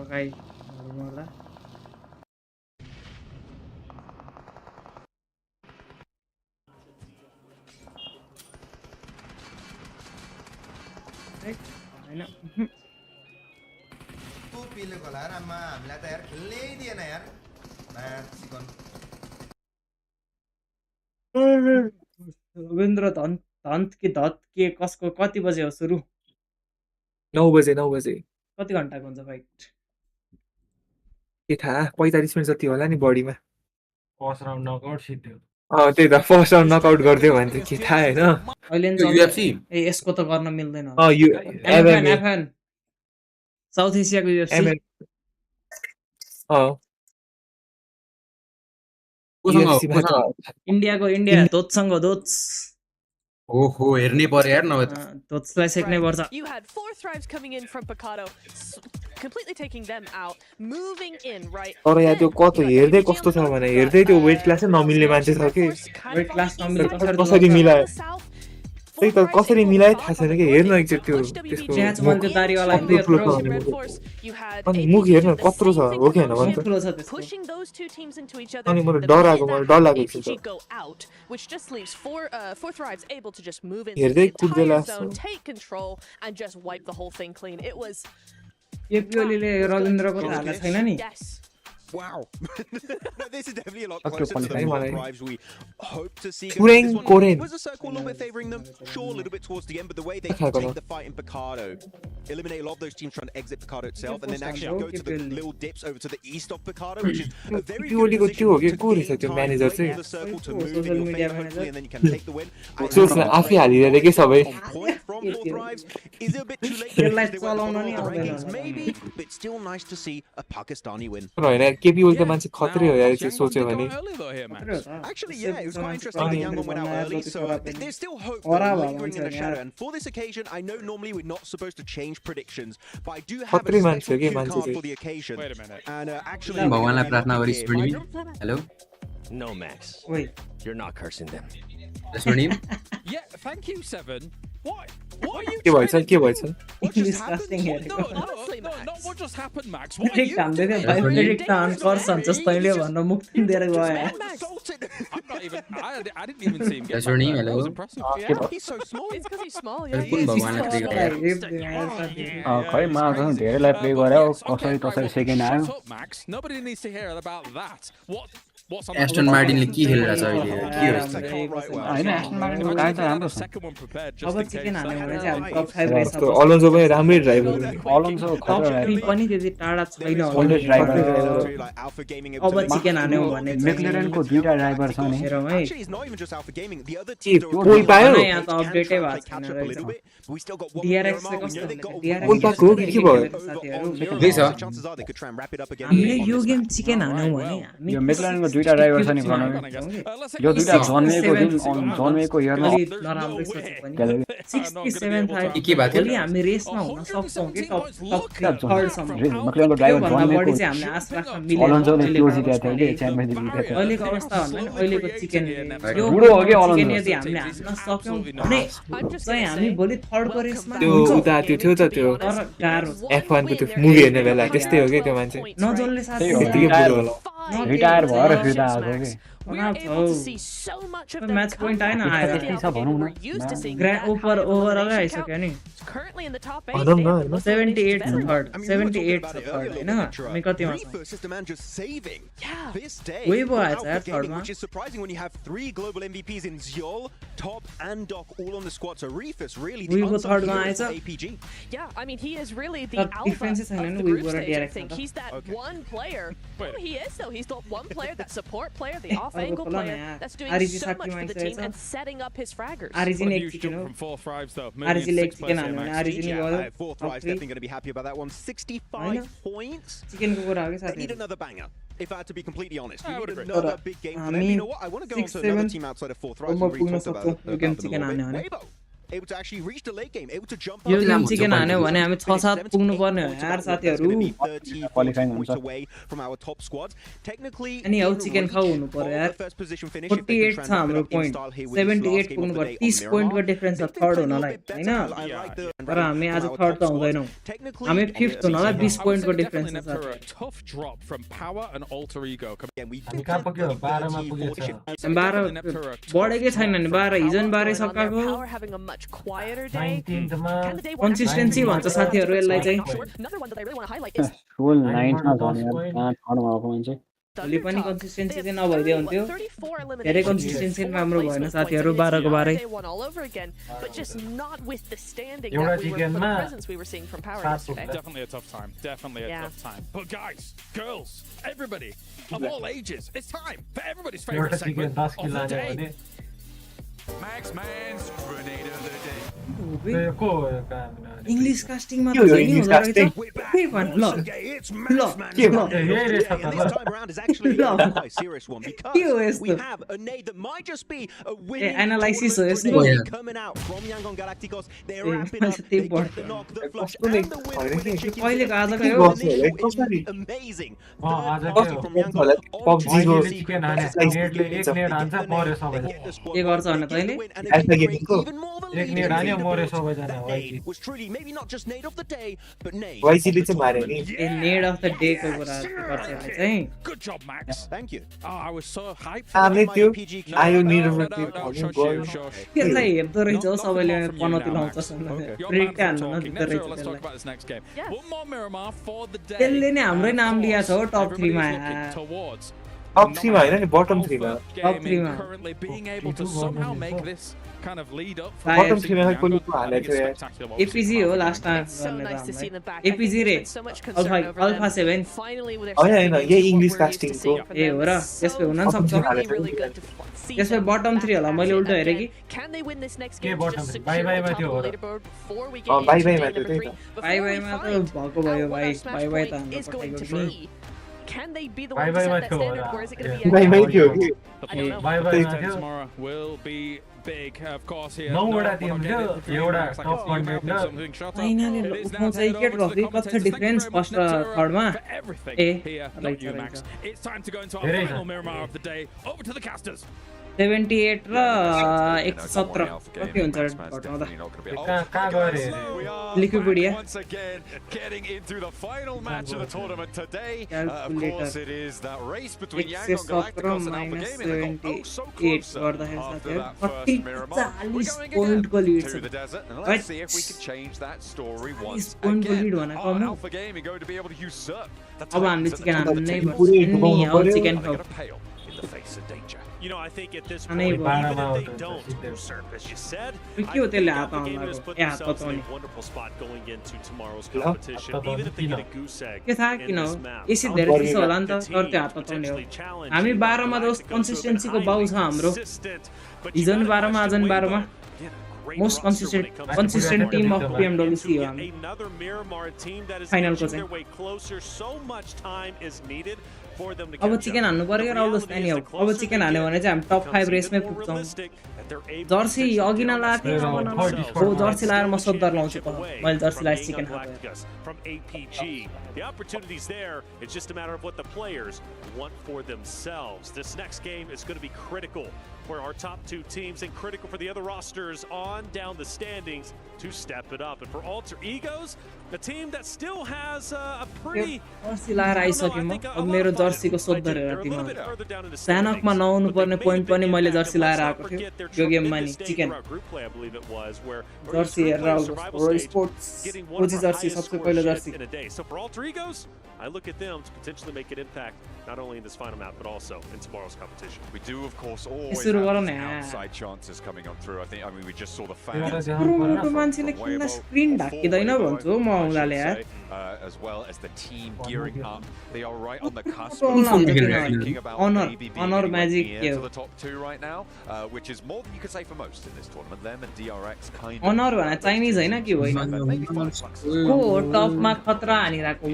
पकाई मर्दा हैन तँ पिले होला यार आमा हामीलाई त यार खेल्नै दिएन यार म्याच चिकन रविन्द्र धन्त के कसको कति बजे हो सुरु 9 बजे कति घण्टाको हुन्छ फाइट के थाहा 45 मिनेट जति होला नि बडीमा फर्स्ट राउन्ड नकआउट सिद्धो त्यही त फर्स्ट राउन्ड नकआउट गरिदियो भने त के थाहा हैन अहिले UFC ए यसको त गर्न मिल्दैन एफएन साउथ एसियाको UFC इन्डिया दोतसँग दोत्स ओहो हेर्नै पर्यो यार नभए दोत्सलाई सेक्नै पर्छ You had 4 thrives coming in from Picado, completely taking them out, moving in, right? तर यहाँ त्यो कतो हेर्दै कस्तो छ भने हेर्दै त्यो वेट क्लासै नमिल्ने मान्छे छ के वेट क्लास नमिल्ने कसरी मिलायो त्यही त कसरी मिलाए थाहा छैन कि हेर्न एकचोटि त्यो त्यसको ज्याच मन्ते दारीवाला अनि मुख हेर्न कत्रो छ हो कि हैन भन्छ ठुलो छ त्यसको Pushing those two teams into each other. अनि मलाई डर लागेको छ go out, which just leaves four thrives able to just move in हेर्दै the कुद्देला entire zone, take control, and just wipe the whole thing clean. It was एपिओलीले रविन्द्रको त हाल्ला छैन नि yes. Wow. No, this is definitely a lot Okay, closer to the fine. drives we hope to see. Korean, This one Korean. was a circle a little bit favouring them. Sure, a little bit towards the end, but the way they Okay, take got the fight in Picado, eliminate a lot of those teams trying to exit Picado itself, and then actually go to the little dips over to the east of Picado, which is a very good position to keep time the circle to move in your favour, hopefully, and then you can take the win. सोच्न आफै हालिरहेको के सबै On point from Four Thrives. Is it a bit too late? Because they went lower in the rankings, maybe, but still nice to see a Pakistani win. हैन केपी ओलीको मान्छे खत्रै हो यार त्यो सोच्यो भने Actually, yeah, it was quite interesting that Yangon went out early, so there's still hope for lingering in the shadow. And for this occasion, I know normally we're not supposed to change predictions, but I do have a special cue card for the occasion. Wait a minute. And actually, भगवानलाई प्रार्थना गरी स्वर्णिम hello no, Max. Wait. You're not cursing them. स्वर्णिम Yeah, thank you, Seven. What are you के भइछ What just Disgusting happened? here. No, not what just happened, Max. What are predict you हान्दै थियो भाइ predict हान्नुपर्छ जस्तैले भन्न मुक्ति दिएर गयो assaulted? I'm not even. I didn't even see him get. Sorry, That hello. was impressive. Yeah, he's so small. It's because he's small. Yeah, कुन भगवानलाई pray गरे खै मलाई त धेरैलाई प्ले गर्यो कसरी कसरी सेकेन्ड आयो Shut up, Max. Nobody needs to hear about that. What's on Aston मार्टिनले के खेलिरहेछ अहिले के हो हैन एस्टन मार्टिनको गाडी त राम्रो छ second one prepared just अब in चिकन case. हान्यो भने चाहिँ हामी टप 5 रहेछ त्यो अलोन्सो पनि राम्रै ड्राइभर हो अलोन्सो टप खतरा 3 पनि त्यति टाढा छैन Always driver. Like Alpha Gaming. अब चिकन हान्यो भने मेक्लेरेनको दुईटा ड्राइभर छ नि हेरौँ है Actually, it's not even just Alpha Gaming. The other teams are पोल पायो यहाँ त अपडेटै भएको छैन catch up a little रहेछ bit. We still got one DRX more चाहिँ round. We know कस्तो they got हुन्छ a पोल पाएको हो कि के भयो साथीहरु त्यही छ। chances are they could try and wrap it up again. हामीले यो गेम चिकन हान्यौ भने हामी यो मेक्लेरेनको दुईटा ड्राइभर छ नि फ्रन्टमा यो दुईटा जन्मेको दिन जन्मेको इयरमा अलि नराम्रै सोचेको पनि 67 फाइभ के भएको भोलि हामी रेसमा हुन सक्छौँ कि टप थर्डसम्म मेक्लेरेनको ड्राइभर त्योभन्दा बढी जन्मेको चाहिँ हामीले आश राख्न अलोन्सोले त्यो मिलेन जितेको थियो कि च्याम्पियनसिप जितेको थियो अहिलेको अवस्था भन्दा पनि अहिलेको चिकन यो बुढो हो कि अलोन्सो? चिकन यदि हामीले हान्न सक्यौँ भने चाहिँ हामी भोलि थर्डको रेसमा त्यो उता त्यो थियो त त्यो तर गाह्रो छ। F1 को त्यो मुभी हेर्ने बेला त्यस्तै हो कि त्यो मान्छे नजनले साथी त्यतिकै बुढो होला रिटायर भएर फिर्ता आएको कि We were able to see so much of Match that point आएन confidence आएर। that the छ भनौँ न। we're used to seeing. Grand ओभरअलै आइसक्यो नि Currently in the top 8. भनौँ न हैन 78 छ third I mean, we were talking 78 about छ it थर्ड earlier, हैन Ultra. हामी कतिमा छौँ Reefer System Man just saving Yeah. this day. Way for more Alpha at Gaming, third, which is surprising when you have 3 global MVPs in Zyol, Top, and Doc all on the squad. So Reefus really the We were unsung third hero guys of up. APG. Yeah, I mean, he is really the But alpha difference is, I of know the we group were stage, I direct think. on He's that Okay. one player. Wait. Oh, he is, though. He's the one player, that support player, the off-angle Pula player, na, that's doing RG so much for the team sacrifice and setting up his fraggers. आरिजिन What a एक huge chicken jump हो from 4 thrives though. Moving आरिजिन in एक 6th chicken place here, हान्यो भने Max. आरिजिन Yeah, गयो Fourth top Rise three. definitely going to be happy about that one. 65 होइन। points. चिकनको कुरा हो कि They need साथी another banger, if I had to be completely honest. I We would need agree. another big game for them. You know what? I want to go on to 6-7 another team outside of Fourth Rise. म We पुग्न talked about सक्छु them yo a game little chicken bit. हान्यो भने Weibo. able to actually reach the late game, able to jump यो game chicken हान्यो भने हामी 6-7 पुग्नु पर्ने हो यार साथीहरु away from our top squads. Technically, अनि हौ चिकन खाउ हुनु पर्यो यार 48 छ हाम्रो पोइन्ट 78 पुग्नु पर्यो 30 पोइन्ट को डिफरेन्स छ थर्ड हुनलाई हैन तर हामी आज थर्ड त हुँदैनौ हामी फिफ्थ हुनलाई 20 पोइन्ट को डिफरेन्स छ tough drop from power and alter ego. हामी कहाँ पुग्यो 12 मा पुगेछ 12 बढेकै छैन नि 12 हिजन 12 सकाको 19 मा कन्सिस्टेन्सी भन्छ साथीहरु यसलाई चाहिँ फुल 9 मा छ यार थर्ड मा आएको मान्छे भोलि पनि कन्सिस्टेन्सी चाहिँ नभइदियो हुन्थ्यो धेरै कन्सिस्टेन्सी राम्रो भएन साथीहरु 12 को 12 एउटा चिकनमा Definitely a tough time. Definitely a tough time. But guys, girls, everybody of all ages, it's time for everybody's favorite segment of the day. Max Man's grenade of the day. English casting मा त छैन होला रहेछ के भन ल ल के भन this time around is actually a quite serious one because we have a nade that might just be a winning analysis हो tournament यसको coming out from Yangon Galacticos. They're wrapping up. They get the knock, the flush, and the win with the chicken. पहिलेको आजको हो It's amazing. from Yangon PUBG को chicken हाने नेटले एक net हान्छ मर्यो सबैजना के गर्छ भने तैले एल्फा गेमिङको एक नेट हान्यो मर्यो सबैजना was truly maybe not just nade of the day but nade वाइसीले चाहिँ मारे नि ए नेड अफ द डे को कुरा गर्छ चाहिँ Good job, Max. thank you. Oh, I was so hyped. आले त्यो आयो निरव त्यसलाई हेर्दो रहेछ हो सबैले पनौती लाउँछ ब्रेक हाल्नु नदिँदो रहेछ Let's talk about this next game. One more Miramar for the day. त्यसले नै हाम्रै नाम लिएको छ हो टप 3 मा Towards टप 3 मा हैन नि बटम 3 मा Top three ma. currently being able to somehow make this kind of lead up for bottom 3 मा कोनी को हाले थियो यार spectacular. एपीजी हो लास्ट टाइम गर्ने एपीजी रे अल्फा 7 हैन यो इंग्लिश कास्टिङ को ए हो र त्यसले हुन सक्छ त्यसले बटम 3 होला मैले उल्टो हेरे कि के बटम 3 बाइ बाइ मा थियो हो र बाइ बाइ मा थियो त्यही त बाइ बाइ मा त भएको भयो भाइ बाइ बाइ त हाम्रो पठाइको नि Can they be the Bye ones to bye, set that Matteo. standard, or is it going to be Bye bye, Matteo. I don't know. Bye bye, Tomorrow will be big, of course. Here, No, वडा team थियो एउटा टप contender finally उठ्नु चाहिँ के trophy कति difference first third मा ए Not you, Max. It's time to go into our final Miramar of the day. Over to the casters. 78 र 117 कति हुन्छ घटाउँदा कहाँ गरे लिक्विडिया Once again, getting into the final match of the tournament today. Of course, it is that race between Yangon Galacticos and Alpha Gaming. They got oh so close after that first Miramar. We're going again to the desert, and let's see if we can change that story once again. Alpha Gaming going to be able to usurp the अब हामीले titles chicken of हान्नु the नै team. पर्छ नि हो chicken They're खाऊ going to pale in the face of danger. You know, I think at this Anay point, ba? even if they don't usurp, as you said, के हो त्यसले हात Alpha Gaming has आउनु put ए हात themselves in पताउने a wonderful spot going into tomorrow's competition. Even if they get a goose egg के थाहा in किन हो this map, यसै धेरै चिसो होला नि त तर त्यो हात पताउने हो हामी 12 मा दोस्त कन्सिस्टेन्सी को बाउ छ हाम्रो हिजो नि 12 मा आज नि 12 मा most consistent team of Pmwc हो हामी another Miramar team that is Final inching को their way closer. So much time is needed for them to अब catch चिकन up. हान्नु पर्यो The र आउलोस् reality नि is हो the अब closer chicken they हान्यो get, भने चाहिँ हामी टप 5 becomes रेसमै even more पुग्छौँ realistic that they're able to Jersey potentially अघि नलाएको themselves हो जर्सी लाएर म सोद्धर लाउँछु त away मैले जर्सी from लाएर Yangon चिकन खाएको Galacticos, from APG. The opportunity's there. It's just a matter of what the players want for themselves. This next game is going to be critical for our top two teams and critical for the other rosters on down the standings to step it up. And for Alter Egos, a team that still has a pretty... Jersey लाएर आइसकेँ म अब मेरो जर्सीको सोद्धर हेर तिमीहरू सानकमा नआउनु पर्ने point पनि मैले Jersey लाएर आएको थियो यो गेममा नि चिकन जर्सी हेरेर आउनु स्पोर्ट्स ओजी जर्सी सबसे पहिलो Jersey So for Alter Egos, I look at them to potentially make an impact not only in this final map but also in tomorrow's competition. We do, of course, always सुरु have गरौँ these न outside chances coming on through. I mean, we just saw the fans. पुरो मान्छेले किन screen ढाकिदैन भन्छु म आउँदाले यार as well as the team gearing up. They are right on the cusp Honor, of thinking about Honor, maybe Honor being Magic near to the top 2 right now, which is more than you could say for most in this tournament. Them and DRX kind of Honor भने Chinese हैन के होइन को टपमा खतरा हानिरहेको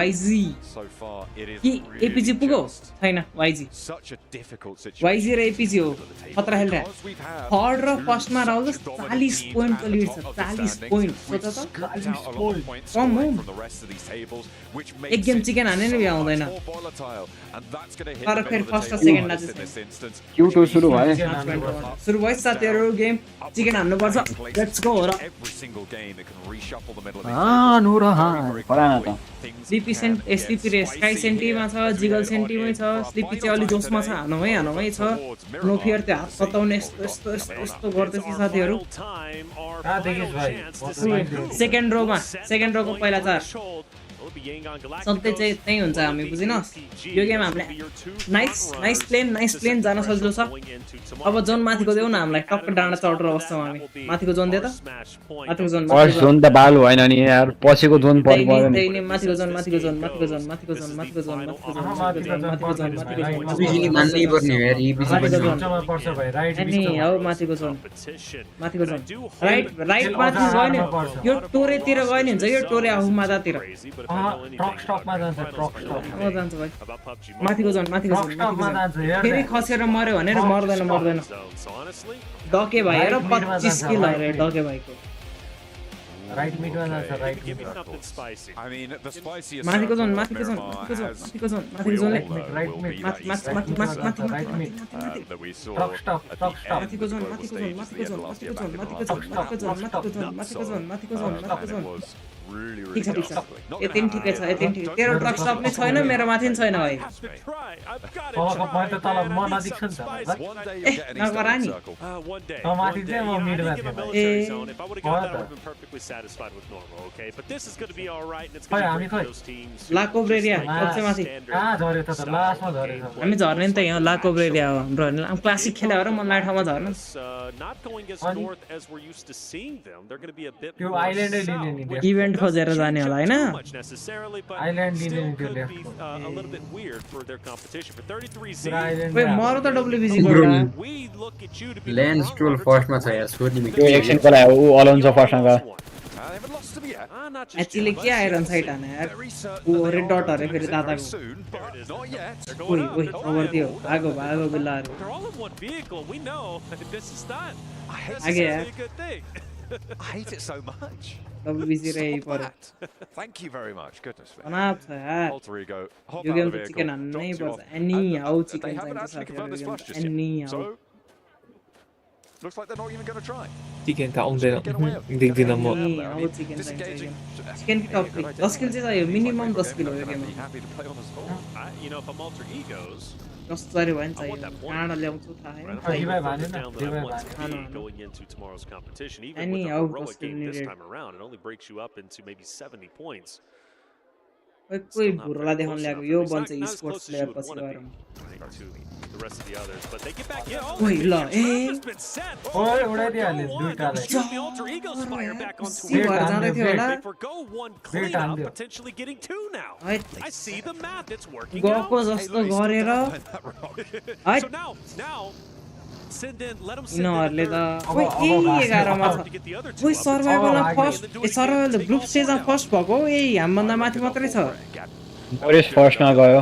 YG so far it is कि really APG पुगो just छैन YG such a difficult situation. YG र एपीजी हो खतरा खेलिरहेको Because we've had थर्ड र two फर्स्टमा Rahul such 40 dominant point teams lead at छ the top of the 40 standings, point we've सोच त scooped out a lot of points Come away on. from the rest of these tables, which एक makes game it chicken हाने नि so आउँदैन much more volatile, and that's going to hit तर the फेरि middle of first the र table second hardest चाहिँ in this instance. Q2 सुरु भयो सुरु भयो साथीहरु गेम चिकन हान्नुपर्छ लेट्स गो र Every single game it can reshuffle the middle of नुरहान फराना त स्लिपी एसलिपी रे स्काई सेन्टीमा छ जिगल सेन्टीमै छ स्लिपी चाहिँ अलि जोसमा छ हानमै छ नो फियर त्यो हात सताउने यस्तो गर्दैछ साथीहरु सेकेन्ड रोको पहिला चार सधैँ चाहिँ त्यही हुन्छ हामी बुझिनस् यो गेम हामीले नाइस प्लेन जान सजिलो छ अब जोन माथिको देऊ न हामीलाई टक्क डाँडा चढेर बस्छौँ हामी माथिको जोन दे त माथिको जोन फर्स्ट जोन त बाल होइन नि यार पछिको जोन पर्छ त्यही नि माथिको जोन बिजुली मान्नै पर्ने हो यार यी बिजुली अनि हो माथिको जोन राइट माथि गयो नि यो टोरेतिर गयो नि हुन्छ यो टोरे आफू माथितिर ट्रक स्टपमा जान्छ ट्रक स्टप जान्छ भाइ माथिको जोन फेरि खसेर मर्यो भने मर्दैन डके भाइ र 25 किल अरे डके भाइको राइट मिडमा जान्छ right mid I mean, the spiciest माथिको zone right mid that we saw truck स्टप माथिको जोन was really ठिक छ not यति ठिकै छ तेरो ट्रक स्टप नै छैन मेरो माथि नि छैन भाइ तलको point तल म नजिक छु नि त one day you'll get an नगरा नि One day. माथि चाहिँ म मिडमा Give a थिएँ military zone. If I would have got that, I would have been perfectly satisfied with normal, okay? But this is going to be all right, and it's going to be great for those teams. लाकोब्रेरिया सबसे माथि कहाँ झऱ्यो त लास्टमा झऱ्यो हामी झर्ने नि त यहाँ लाकोब्रेरिया हो हाम्रो क्लासिक खेले भएर मलाई ठाउँमा झर्न Not going as north as we're used to seeing them. They're going to be a bit त्यो more आइल्यान्डै लिने नि south. इभेन्ट खोजेर जाने होला हैन Too much necessarily, but Island still leading to could left. be a little bit weird for their competition. For 33Z, ओइ मरो त डब्ल्युबीसी गर्दा we look at you to be land the stroll front फर्स्टमा छ यार सोध्ने त्यो एकछिनको लागि ऊ अलोन्सो फर्स्टमा गयो They haven't lost to me yet. not just एचीले के आइरन साइट हाने यार ऊ रेड डट हरे फेरि दादाको Soon, but not yet. ओइ ओभर दियो भागो बिल्लाहरु They're all in one vehicle. We know this is not I hate आगे a यार good thing. I hate it so much. डब्ल्युबीसी रे पर्यो Thank you very much. Goodness me. तनाव छ यार Alter ego. Hop yo out game of त the chicken vehicle. हान्नै Drops you पर्छ off. Any how And chicken they haven't चाहिन्छ actually confirmed this flush just any yet. How So, looks like they're not even going to try. Chicken त आउँदैन देख्दिनँ म any how chicken चाहिन्छ chicken कि टप 10 किल चाहिँ चाहियो minimum 10 किल हो यो गेममा Happy to play on the spot. You know, if I'm alter egos, 10 गरे भयो नि चाहियो कहाँबाट ल्याउँछु थाहा छैन रिभाइभ हाल्यो न down that I revive want हाल्यो to be going into tomorrow's competition, even Any with a out heroic was game this needed. time around, it only breaks you up into maybe 70 points. कोही भुरोला देखाउन ल्याएको यो बन्छ sports player पछि गएर To the rest of the others, but they get back. Yeah, oh, ओइ ल ए has been set. ओइ उडाइदिहाल्यो दुईटाले Shoot the alter egos fire back onto सी भएर जाँदै थियो होला They forgo one cleanup, potentially getting two now. है I see the math. It's working गएको out. जस्तो गरेर है So now, send in, let them send यिनीहरूले in त a ओइ third. ए 11 मा छ To get the other two ओइ up. सर्भाइभलमा फर्स्ट सर्भाइभल ग्रुप स्टेजमा फर्स्ट भएको ए हामीभन्दा माथि मात्रै छ मोरिस फर्स्टमा गयो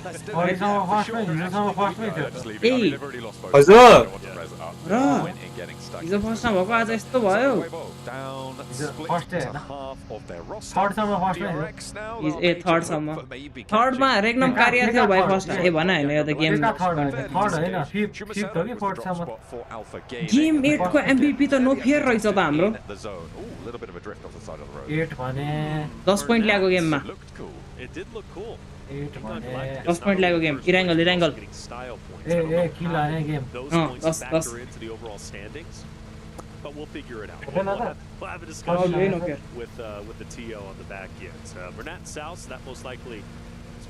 अहिलेसम्म फर्स्टमै हिजोसम्म फर्स्टमै थियो ए हजुर र हिजो फर्स्टमा भएको आज यस्तो भयो फर्स्ट होइन थर्डसम्म फर्स्टमै थियो ए थर्डसम्म थर्डमा रेग्नम कार्य थियो भाइ फर्स्ट ए भन हैन यो त गेम थर्ड होइन फिफ्थ हो कि फोर्थसम्म गेम 8 को एमभीपी त नो फेयर रहेछ त हाम्रो 8 भने 10 पोइन्ट ल्याएको गेममा It did look cool. 8 भने 10 पोइन्ट ल्याएको गेम इराङ्गल Getting style points. ए किल हाने game Those Oh, points that's- factor into the overall standings, but we'll figure it out. Okay, We'll no, have a Oh, discussion okay, okay. with the TO on the back end. Bernat South, that most likely is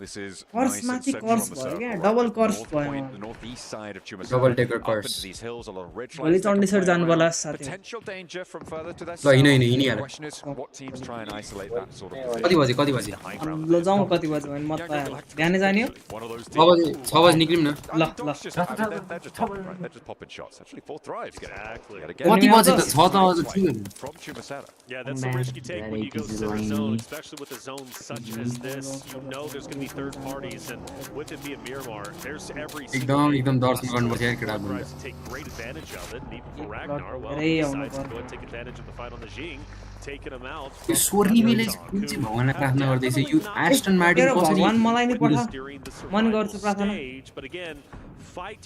This is Curse nice and माथि central on curse the भयो circle, क्या? right? Double The curse north भयो point, the northeast side of Chumasara, Double taker up curse. into these hills, a lot of ridge भोलि lines they can चण्डीसर play जानु around. होला साथी Potential danger from further to their ल south. हिँडिहाल्यो The question is, what teams try and isolate that sort of कति position? बजे ल जाउँ कति बजे भने म त बिहानै जाने हो One of those 6 बजे निक्लिम न I mean, Docs just, I mean, they're just popping, right? They're just popping shots. Actually, 4 thrives. Exactly. कति बजे त 6 त अझ ठिक हो From Chumasara. Yeah, that's a risk you take when you go center zone, especially with a zone such as this. You know there's going to be third parties, and with it being Miramar, there's every एकदम दर्शन गर्नुपर्छ यार केटा tries to take great advantage of it, and even for Ragnar, well, he decides to go and take advantage of the fight on the Jing, taking him out. यो स्वर्णीले कुन चाहिँ भगवानलाई प्रार्थना गर्दैछ यो Aston Martin कसरी भगवान मलाई नि पठा During the मन गर्छु survival प्रार्थना stage, but again, fight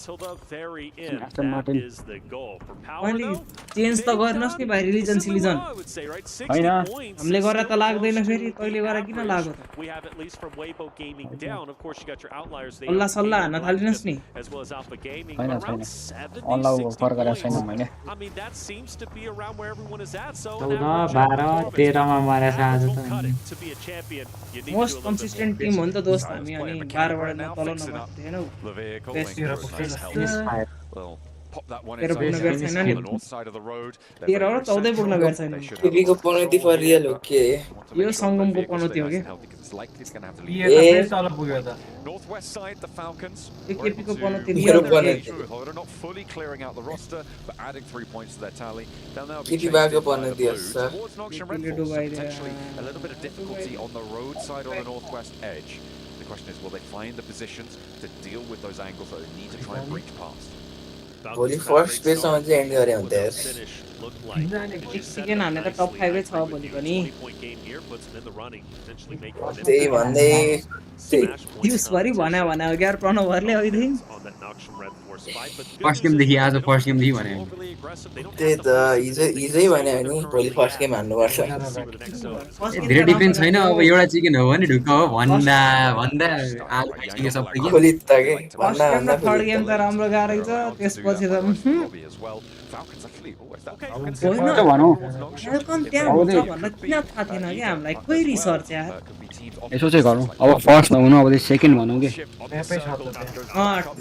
till the very end. Aston That Martin. is the goal. For power, मैले though, चेन्ज त गर्नुहोस् नि भाइ religion सिलिजन I would say, right? 60 होइन। points. हामीले गरेर त Still लाग्दैन close फेरि to तैँले the गरेर किन average. लाग्यो त We have at least from Weibo Gaming down. Of course, you got your outliers. They सल्लाह are सल्लाह Gaming हान्न थालिदिनुहोस् नि as well as Alpha Gaming. होइन, Around छैन। 70, अनलाउ 60 फर्केर points. छैन मैले I mean, that seems to be around where everyone is at. So, 14, an average 12, performance. 13 मा मरेछ आज Average त won't cut it to be a champion. You need to do a most little bit consistent more. Team हो नि त दोस्त हामी Playing अनि mechanic 12 right बाट now, तल fixing up नभएको थिएनौ the vehicle. Best They hero give for it nice finish. help. Well, pop that one तेरो inside पुग्न the बेर house छैन on नि the north side of the road. They're तेह्र very र 14 पुग्न central. बेर छैन They should have टिभीको control Panauti for here, real हो but के want to yo make sure that सङ्गमको vehicle Panauti stay हो nice के and healthy, 'cause it's likely it's gonna have to leave. पिए त फेरि तल पुग्यो त Northwest side, the Falcons yo were able केपीको to Panauti Hero real हो के पनौती। through Hoda, not fully clearing out the roster, but adding 3 points to their tally. They'll now be Keepy chased back in up by on the it, blue yes, sir. towards Noxian Keepy Red Force, so Dubai there. potentially a little bit of difficulty on the road side or the northwest edge. The question is, will they find the positions to deal with those angles that they need to try and breach past? भोलि first पेजसम्म चाहिँ end गरे हुन्थ्यो यार chicken हान्ने त टप 5 छ भोलि पनि त्यही भन्दै दिउँसभरि भन्यो भने हो यार प्रणवहरूले अहिले फर्स्ट गेमदेखि आज फर्स्ट गेमदेखि भने त्यही त हिजै भने नि भोलि फर्स्ट गेम हान्नुपर्छ धेरै डिफरेन्स छैन अब एउटा चिकन हो भने ढुक्क हो भन्दा भन्दा आज आइसक्यो सबै गेम खोली त के फर्स्ट भन्दा गेम भन्दा र थर्ड गेम त राम्रो गाह्रै छ त्यसपछि त होइन भनौँ फ्याल्कन त्यहाँ हुन्छ भनेर किन थाहा थिएन कि हामीलाई खोइ रिसर्च यार यसो चाहिँ गरौँ अब फर्स्ट नहुनु अब सेकेन्ड भनौँ कि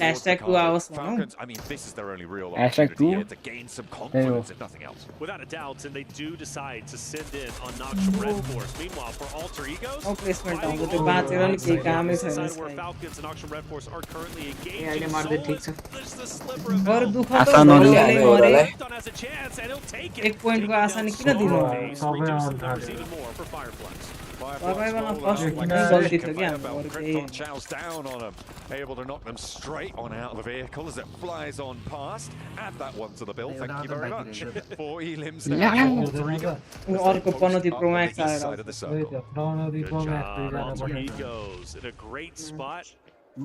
#2 आओस् भनौँ Without a doubt, and they do decide to send in on Noxian Red Force. Meanwhile, for Alter Egos, placement आउँछ त्यो बाँचेर नि केही कामै छैन where यसलाई Falcons and Noxian Red Force are currently अहिले engaging. मार्दै ठिक छ There's the sliver of बरु hope. दुःख त आशा नदिनु। धोनीले मरे Don has a chance, and he'll take it. 1 पोइन्टको आशा नि किन दिनु Reduce the numbers even more for Fireflies. सर्भाइभलमा फर्स्ट गल्ती थियो कि हाम्रो अरू केही Chows down on him, able to knock them straight on out of the vehicle as it flies on past. Add that one to the bill, thank you very much. 4 elims there. अर्को पनौती प्रोम्याक्स आएर Side of the circle. Good job, Alter Egos in a great spot,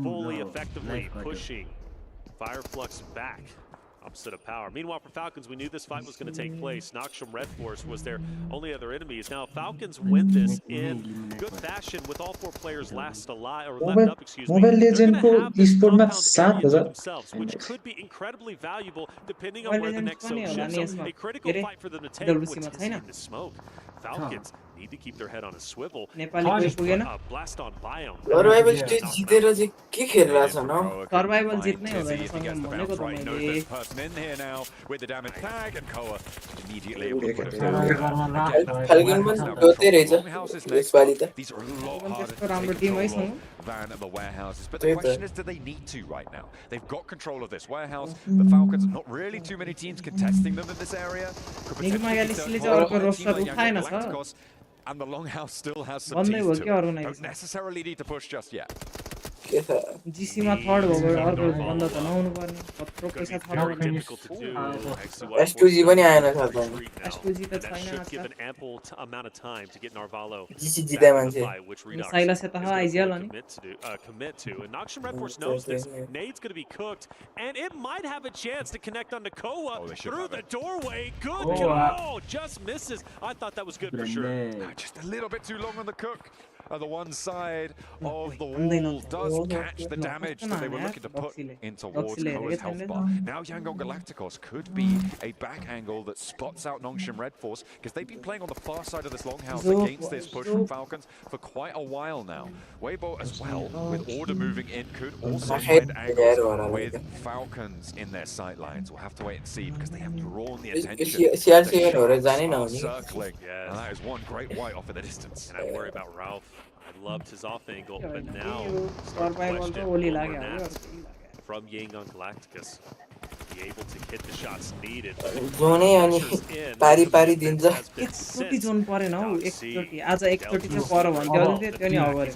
fully effectively pushing Fireflux back. Opposite of power. Meanwhile, for Falcons, we knew this fight was going to take place. Noxian Red Force was their only other enemies. Now, Falcons win this in good fashion with all 4 players last alive or left up. Excuse me. Mobile They're Legend going to have this esportमा compound 7 area to हजार themselves, which could be incredibly valuable depending on Mobile where the Legends next पनि zone होला नि shifts. यसमा A critical के अरे fight for them to take WC मा what's छैन in the smoke. Falcons need to keep their head on a swivel. Nepali कोही पुगेन Blast on biome. Survival stage जितेर चाहिँ के खेलिरहेछ न सर्भाइभल जित्नै हुँदैन सङ्गम भनेको त मैले Person in here now with the damage tag, and Koa immediately able to put it Phalgun पनि जोते रहेछ यसपालि त These are a lot harder त्यस्तो to राम्रो take टिम है control सँग of than the warehouses. But the对的。 question is, do they need to right now? They've got control of this warehouse. The Falcons, not really too many teams contesting them in this area. Could Enigma potentially be Galaxy-ले turned चाहिँ अर्को by a team roster like उठाएन Young छ। Galacticos, and the Longhouse still has some बन्दै teeth भयो to क्या it. अरू नै Don't necessarily need to push just yet. के छ जीसीमा थर्ड भयो अर्को बन्द त नहुनु पर्ने कत्रो पैसा third Difficult to do. S2G पनि आएन छ त S2G त That छैन should आज give an ample amount of time to get Narvalo जिसी back जिते in the मान्छे fight, which Redux Silas is यता gonna आइजिएल fully अनि commit to. And Noxian Red Force knows this. Nade's going to be cooked, and it might have a chance to connect onto Koa Oh, they should through have the it. doorway. Good call, just misses. I thought that was good for sure. Just a little bit too long on the cook. The one side of the भन्दैन wall does catch the damage that they were looking to put in towards Koa's health bar. Now Yangon Galacticos could be a back angle that spots out Nongshim Red Force, because they've been playing on the far side of this longhouse against this push from Falcons for quite a while now. Weibo as well, with order moving in, could also find angles with Falcons in their sightlines. We'll have to wait and see, because they have drawn the attention. Circling, and that is one great white off in the distance. And I worry about Ralph. I loved his off angle, but now from Yangon Galacticus, be able to hit the shots needed. पारी दिन्छ एकचोटी zone परेन हौ एकचोटी आज एकचोटी चाहिँ पर भन्थ्यो त्यो नि अभर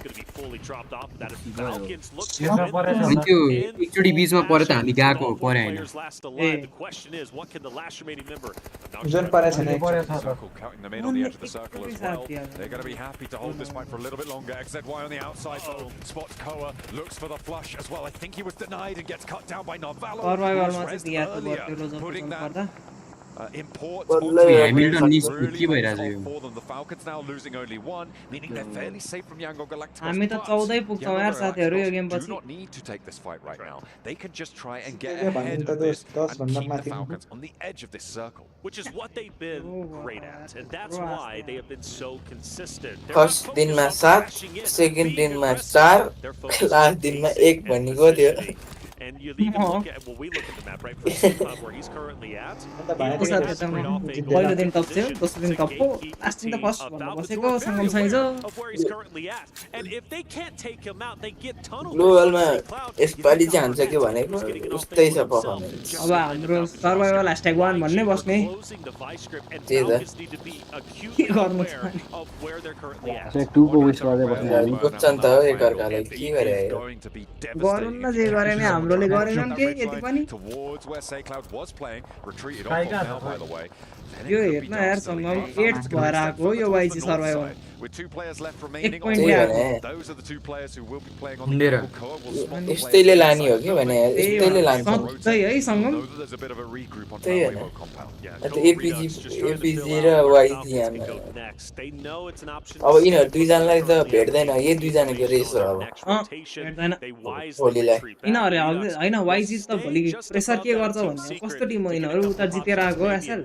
त्यो एकचोटी बीचमा परे त हामी गएको परे हैन जोन परे छैन counting them in on the edge of the circle as well. They're going to be happy to hold this fight for a little bit longer. XZY on the outside though, spots Koa, looks for the flush as well. I think he was denied and gets cut down by Narvalo. Putting that import Hamilton needs to keep it as for them. The Falcons now losing only one, meaning they're fairly safe from Yangon Galacticos. हामी त 14 पुग्छौं यार साथीहरु यो game पछि. Do not need to take this fight right now. They can just try and get ahead of this and keep the Falcons on the edge of this circle, which is what they've been great at, and that's why they have been so consistent. First दिनमा 7, second दिनमा 4, last दिनमा 1 भनेको थियो. And you even look at, well, we look at the map, right, for where he's currently at. पहिलो दिन टप थियो, दोस्रो दिन टप हो, लास्ट दिन त फर्स्ट भन्नु बसेको सङ्गम छैन. Of where he's currently at. And if they can't take him out, they get tunneled. ग्लोबलमा यसपालि चाहिँ हान्छ के भनेको उस्तै छ पर्फर्मेन्स. अब हाम्रो सर्भाइभल #1 भन्ने बस्ने. त्यही त. के गर्नु छ नि? चाहिँ 2 को विश गर्दै बस्ने हामी. बुझ्छन् त एकअर्कालाई के गरे गर्नु न जे गरे नि हाम्रोले गरेनन् के यति पनि. towards where Saycloud was playing, retreated off now by the way. यो हेर्न यार सङ्गम 8 भएर आको यो YG survival. With 2 players left remaining on those are the 2 players who will be playing on the Koa will spot the यस्तैले लानी हो के भने यस्तैले लान्छ. सधैँ है सङ्गम. there's a bit of a regroup on Weibo compound. त्यो एपीजी र YG हान्न. अब यिनीहरु दुई जनालाई त भेट्दैन यही दुई जनाको रेस हो अब. भेट्दैन. भोलिलाई. यिनीहरु हैन YG त भोलि प्रेसर के गर्छ भन्ने कस्तो टिम हो यिनीहरु उता जितेर आको एसएल.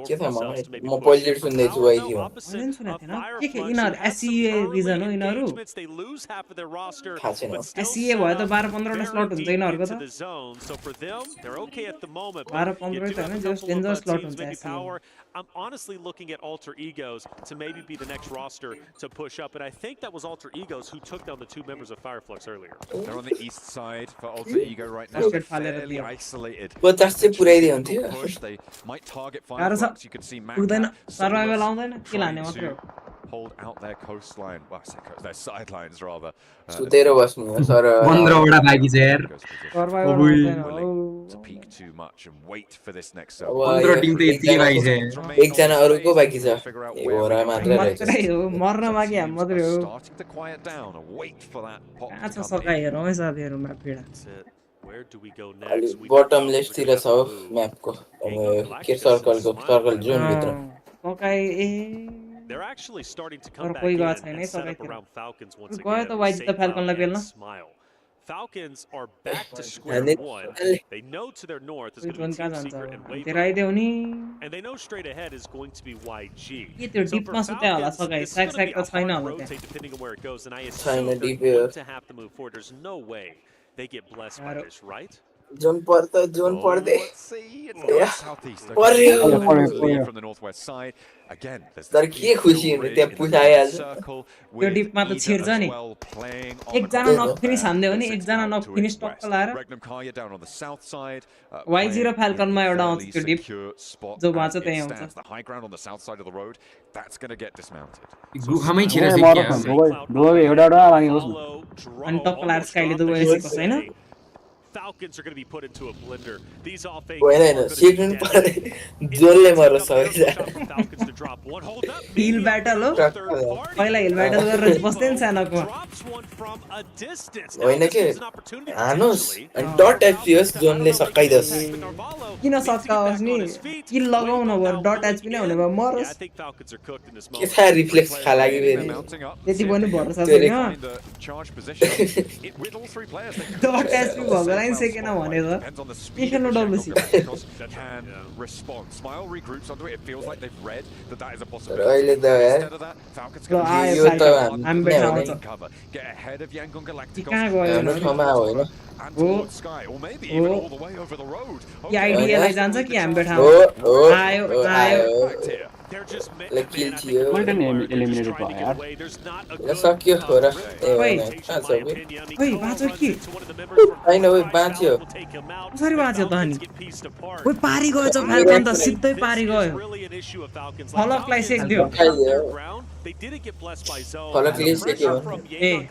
के थाहा म पहिलो सुन्दैछु YG हो. के यिनीहरु एससीए रिजन हो यिनीहरु. एससीए भयो त 12-15 वटा स्लट हुन्छ यिनीहरुको त. 12-15 त हैन जस्ट डेन्जर स्लट हुन्छ SCA. I'm honestly looking at Alter Egos to maybe be the next roster to push up, and I think that was Alter Egos who took down the 2 members of Fireflux earlier. They're on the east side for Alter Ego right now. Fairly isolated. They might target Fireflux. You can see Mac survival आउँदैन के लाने मात्र हो. hold out their coastline, well, their sidelines rather. सुतेर बस्नु sir 15 वटा बाँकी छ यार. To peek too much and wait for this next 15 Tim त यति बाँकी छ. एक जना अरुको बाँकी छ. एउटा मात्र रहेछ. मर्न बाँकी हाम मात्रै हो. Starting to quiet down and wait for that pop. अच्छा सकाइ हेरौँ है साथीहरु म्याप पिडा. Where do we go next? Bottom left तिर छ म्यापको. अब के सर्कल जोन भित्र. सकाइ ए They're actually starting to come back in and set up around Falcons once again. Falcons are back to square one. They know to their north is going to be Team Secret and Weibo. And they know straight ahead is going to be YG. So for Falcons, it's going to be a hard rotate depending on where it goes. And I assume they're going to have to move forward. There's no way they get blessed by this, right? Zone पर्दै from the northwest side again. तर के खुसी हुने त्यहाँ पुछाइहाल्छ. त्यो डिपमा त छिर्छ नि. एकजना नक फिनिश हान्दियो भने एकजना नक फिनिश टक्क लाएर YG र फाल्कनमा एउटा आउँछ त्यो डिप जो भान्छ त्यही आउँछ. the high ground on the south side of the road that's going to get dismounted. गुफामै छिरेछ के. दुवै एउटा बाँकी होस्. अनि टक्क लाएर स्काइले दुवै रेसेको छैन. Falcons are going to be put into a blender. These all fake. Falcons to drop One hold up. Heal battle हो पहिला heal battle गरेर बस्दै नि सानोको Drops one from a distance. होइन के हानुस् अनि डट एचपीएस जोनले सकाइदस् किन सकाओस् नि किल लगाउन भयो डट एचपी नै हुने भयो मरोस् के थाहा रिफ्लेक्स खा लागि फेरि त्यति पनि भरोसा छैन डट एचपी भएको लाइन सेकेन भने त के खेल्नु डब्लुसी अहिले त यार यो त हामी बेटा आउँछ कहाँ गयो हाम्रो ठाउँमा होइन यो आइडियालाई जान्छ कि हामी बेटा आउँछ आयो आयो Like kill थियो एलिमिनेटेड भयो यार ल सक्यो हो र ए होइन कहाँ छ बे ओइ बाँच्यो कि हैन ओइ बाँच्यो कसरी बाँच्यो त अनि ओइ पारी गयो छ फाल्कन त सिधै पारी गयो फलकलाई सेक्दियो फलकले सेक्यो ए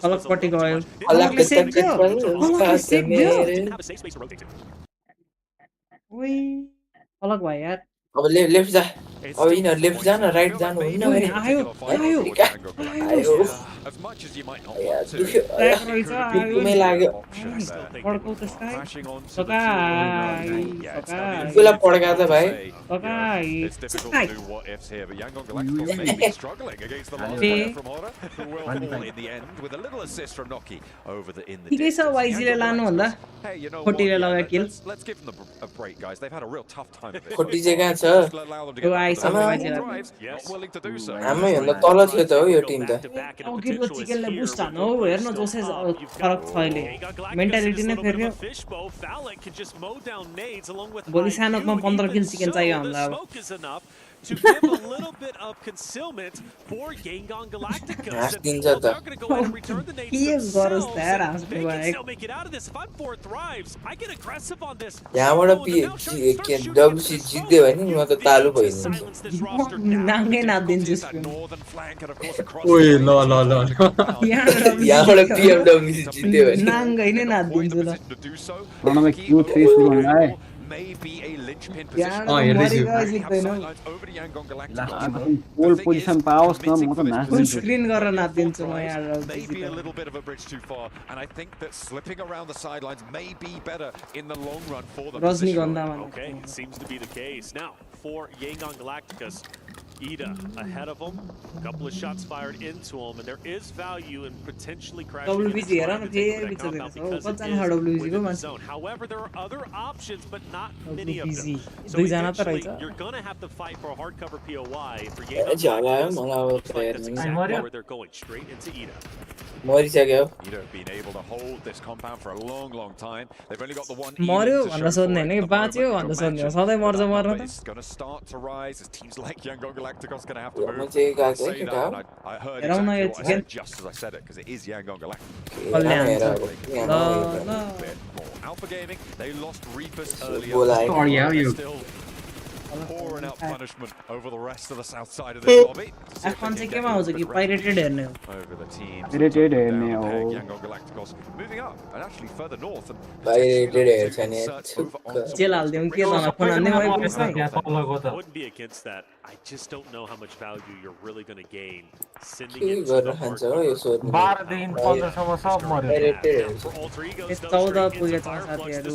फलकपट्टि गयो फलकले सेक्दियो फलकले सेक्दियो ओइ फलक भयो यार अब लेफ्ट जा अब यिनीहरू लेफ्ट जा न राइट जानु होइन भने आयो आयो आयो दुखमै लाग्यो पड्काउ त्यसलाई सकाई सकाई कुला पड्का त भाइ सकाई ठिकै छ वाइजीले लानुभन्दा खोटीले लगायो किल खोटी चाहिँ कहाँ छ यो आइसक्यो वाइजीले हाम्रै भन्दा तल थियो त हो यो टिम त अघिको चिकनले बुस्ट हान्नु हौ हेर्न जोसे फरक छ अहिले मेन्टालिटी नै फेर्यो भोलि सानोमा 15 किल चिकन चाहियो हामीलाई अब to give a little bit of concealment for Yangon Galacticos. They're going to go ahead and return the nades themselves. They can still make it out of this. If I'm 4 thrives, I get aggressive on this. यहाँबाट WC जित्दै भने म त तालु भइदिन्छु नाङ्गै नादिन्छु ओइ ल ल ल यहाँबाट PMWC जित्दै भने नाङ्गै नै नादिन्छु ल प्रणव Q3 सुरु हुँदा है Maybe a linchpin position. Pole position पाओस् न म त नाच्दिन्छु स्क्रिन गरेर नाच्दिन्छु म यार maybe a little bit of a bridge too far and I think that slipping around the sidelines may be better in the long run for them. Okay, it seems to be the case. Now, for Yangon Galacticos, Ida ahead of him, a couple of shots fired into him, and there is value in potentially crashing WBC zone. However, there are other options, but not many of them. So eventually, you're going to have to fight for a hardcover POI for Yangon. Where they're going straight into Ida. Ida have been able to hold this compound for a long time. They've only got the one. It's going to start to rise as teams like Yangon Galacticos going to have to move. I say that, I heard exactly what I said just as I said it, because it is Yangon Galacticos. Alpha Gaming, they lost Reapers earlier. Still pouring out punishment over the rest of the south side of this lobby. Over the teams. Yangon Galacticos moving up and actually further north. Wouldn't be against that. I just don't know how much value you're really going to gain sending in for alter egos.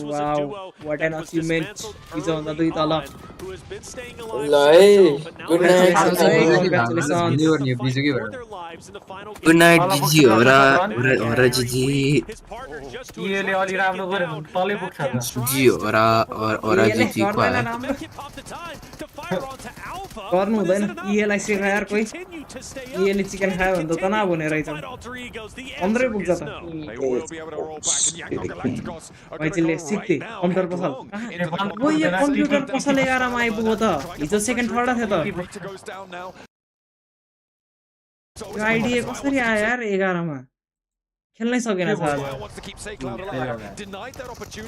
Wow, what an achievement. He's on the who has been staying alive. Good night. Good night, Gigi. Ora Gigi. Gigi, गर्नु हुँदैन ईएलाई सिकाए यार कोही ईएले chicken खायो भने त तनाव हुने रहेछ 15 पुग्छ त भाइले सिक्थे कम्प्युटर पसल ओ यो कम्प्युटर पसल 11 मा आइपुग्यो त हिजो सेकेन्ड थर्ड थियो त यो आइडिया कसरी आयो यार 11 मा खेल्नै सकेन छ आज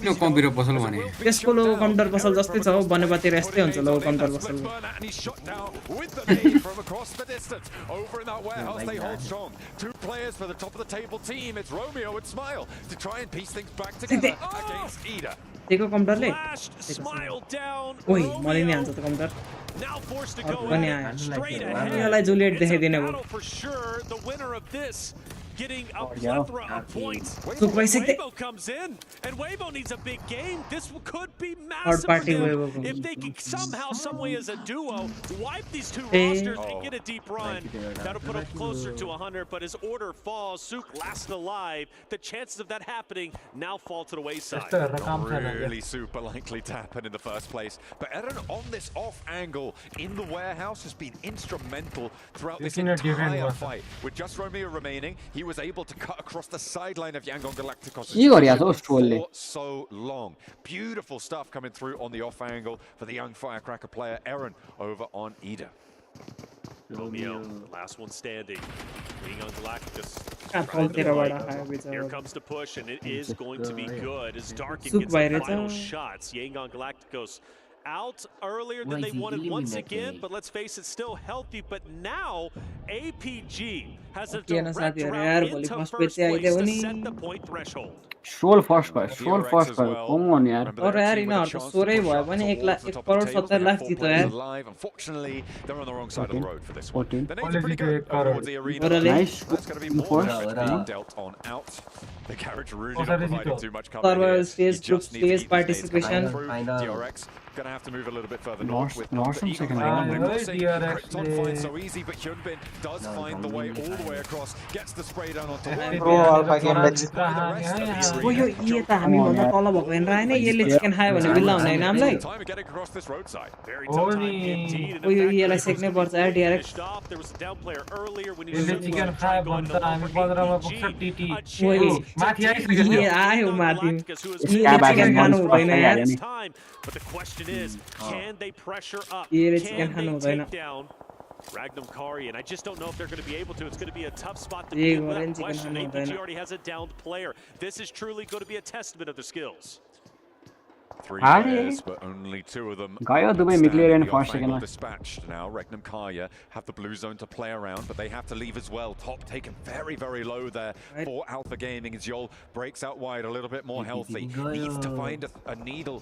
यो कम्प्युटर पसल भने त्यसको लोगो कम्प्युटर पसल जस्तै छ बनेपातिर यस्तै हुन्छ लोगो कम्प्युटर पसल त्यको कम्प्युटरले ओइ मलाई नि हान्छ त computer Now forced to go in straight ahead. यसलाई जुलियट देखाइदिने भयो Battle for sure. The winner of this getting a plethora of points. So basically, Weibo comes in, and Weibo needs a big game. This could be massive for them if they can somehow, some way as a duo, wipe these two rosters and get a deep run. That'll put them closer to 100, but as order falls, Sook last alive. The chances of that happening now fall to the wayside. Not really super likely to happen in the first place. But Eren on this off angle in the warehouse has been instrumental throughout this entire fight. With just Romeo remaining, he was able to cut across the sideline of Yangon Galacticos for so long. Beautiful stuff coming through on the off angle for the young firecracker player Eren over on Ida. Romeo, last one standing. Yangon Galacticos. Here comes the push, and it is going to be good as Darkin gets the final shots. Yangon Galacticos out earlier than they wanted once again, but let's face it, still healthy. But now APG has a direct route into first place to set the point threshold. Stroll first guy, come on yaar. और यार इन्हरु त सोरै भयो भने 1 करोड 70 लाख जित्यो यार. Unfortunately, they're on the wrong side of the road for this one. 14. The names are pretty good towards the arena. Nice. That's going to be more being dealt on out. The carriage really not providing too much cover Survival here. stage, group stage participation. DRX going to have to move a little bit further north with second round. Krypton finds so easy, but Hyunbin does find the way all the way across. Gets the spray down onto ओ यो ये त हामी भन्दा तल भएको हैन र हैन यसले chicken खायो भने बिल्ला हुने हैन हामीलाई time of getting across this roadside. Very tough time indeed. ओ यो यसलाई सेक्नै पर्छ यार DRX. There was a down player earlier when he यसले चिकन खायो भने त हामी 15 मा पुग्छ टीटी. माथि आइसक्यो ये आयो माथि. यसले चिकन खानु हुँदैन यार. But the question is, can they pressure up? यसले Can चिकन खानु they हुँदैन. take down Ragnum Kari? And I just don't know if they're going to be able to. It's going to be a tough spot to Yeah, begin with well, that question. chicken APG hunt, already has a downed player. This is truly going to be a testament of their skills. 3 players, but only 2 of them. Dispatched now. Regnum Kaya have the blue zone to play around, but they have to leave as well. Top taken very, very low there for Alpha Gaming as Yol breaks out wide, a little bit more healthy. Needs to find a needle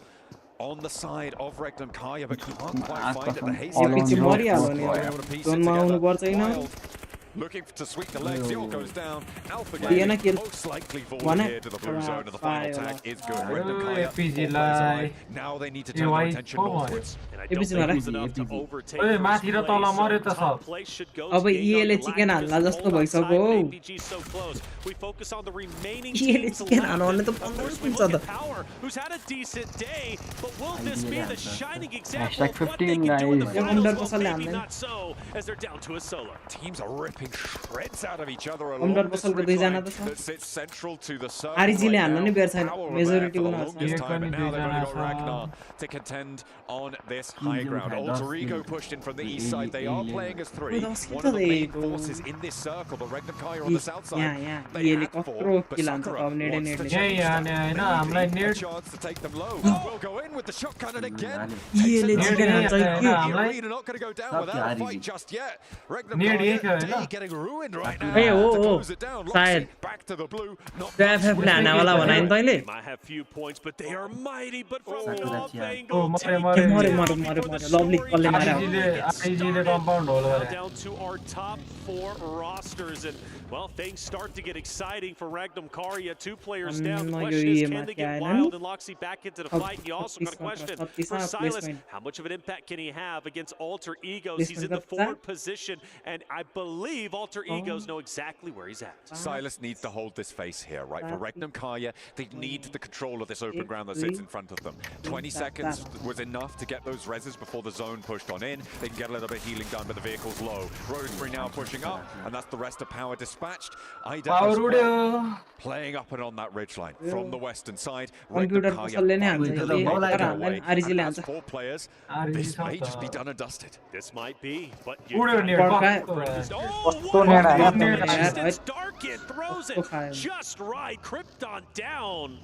on the side of Regnum Kaya, but can't quite find it. The hazy looking to sweep the legs. Yol goes down. Alpha Gaming most likely falling here to the blue zone, and the final tag is good. Regnum Kaya now they need to turn their attention northwards. माथि र तल मर्यो त सब. अब यसले chicken हाल्ला जस्तो भइसक्यो. यसले चिकन हाल्नु भने त 15 पुग्छ त. Who's had a decent day, but will this be the shining Hashtag example of what they 15 can do in the guys. finals? Well, maybe not so, as they're down to a solo. Teams are ripping shreds out of each other Under along this Bosal ridge दुई जना line त छ. that sits central to the circle RG ले right हाल्नु now. नि बेर छैन. Power Majority over there for the उनीहरु छ. longest time, but now they've only got Ragnar to contend on this high ground. Alter Ego pushed in from the east side. They are playing as 3. One of the main forces in this circle, but Ragnar Kaya on the south side. They यसले had 4, कत्रो but किल हान्छ Sakura अब नेडे wants to नेडले. chase हैन हामीलाई a net chance to take them low. Will go in with the shotgun and again. यसले chicken हान्छ The कि. arena not going to go down without a fight just yet. Ragnar Kaya getting ruined right now. Hey, To close it down. Side. Back to the blue. Not trap हेप ल्याना वाला भने नि तैले. They might have few points, but they are mighty. But from an off Oh, angle, मरे lovely कल्ले मार्यो. आइजीले compound whole now गरे. down to our top 4 rosters, and well, things start to get exciting for Ragnum Karya. 2 players down. The No, question yo, is, yeah, can they get Matt, wild and Loxy back into the Oh, fight? And you also got a question for Placement. Silas. How much of an impact can he have against Alter Egos? He's in the forward position, and I believe Alter Egos know exactly where he's at. Silas needs to hold this face here, right? For Regnum Kaya, they need the control of this open ground that sits in front of them. 20 seconds was enough to get those reses before the zone pushed on in. They can get a little bit of healing done, but the vehicle's low. Rosemary now pushing up, and that's the rest of power dispatched. Ida as well, playing up and on that ridgeline from the western side. Computer पसलले नै हान्छ यसले. तर हाल्दैन RG ले हान्छ. 4 players. This may just be done and dusted. This might be, but Darkin throws it just right. Krypton down.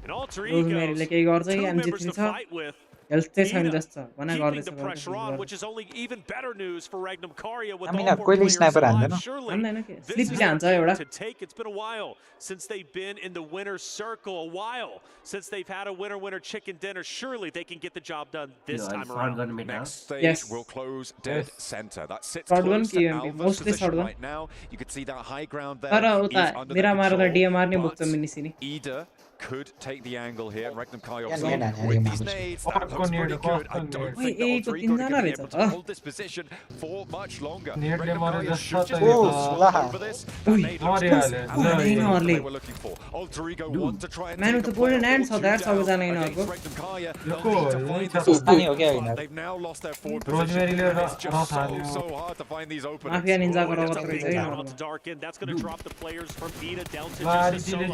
And Alter Egos, 2 members to fight with. Health चाहिँ छैन जस्तो भना keeping the गर्दैछ pressure on, which is only even better news for Regnum Karya with I mean, all four कोइले players sniper alive. हान्दैन Surely हान्दैन के this slip is हान्छ their एउटा game to take. It's been a while since they've been in the winner's circle, a while since they've had a winner chicken dinner. Surely they can get the job done this time around. Next stage will close dead center. That sits close to Alpha's position right now. You could see that high ground there तर उता is under मेरा their मार्दा control, डिएमआर नै बोक्छ but मिनिसिनी Ida could take the angle here. Regnum Karya Yeah, obviously with these nades, that looks pretty good. I don't think that Alter Ego are going to be able to hold this position for much longer. Regnum Karya should just be able to swap over this. That nade looks good, and that's exactly what they were looking for. Alter Ego want to try and Man take with a the golden player hands, or so two that's how down it's done in against our Regnum Karya. They'll need to find this Pakistani opening, हो क्या होइन? but they've now lost their forward position. It's just so hard to find these openings. Mafia Ninja को It's रगत something रहेछ down on the dark end. That's going to drop the players from Ida down to just a solo.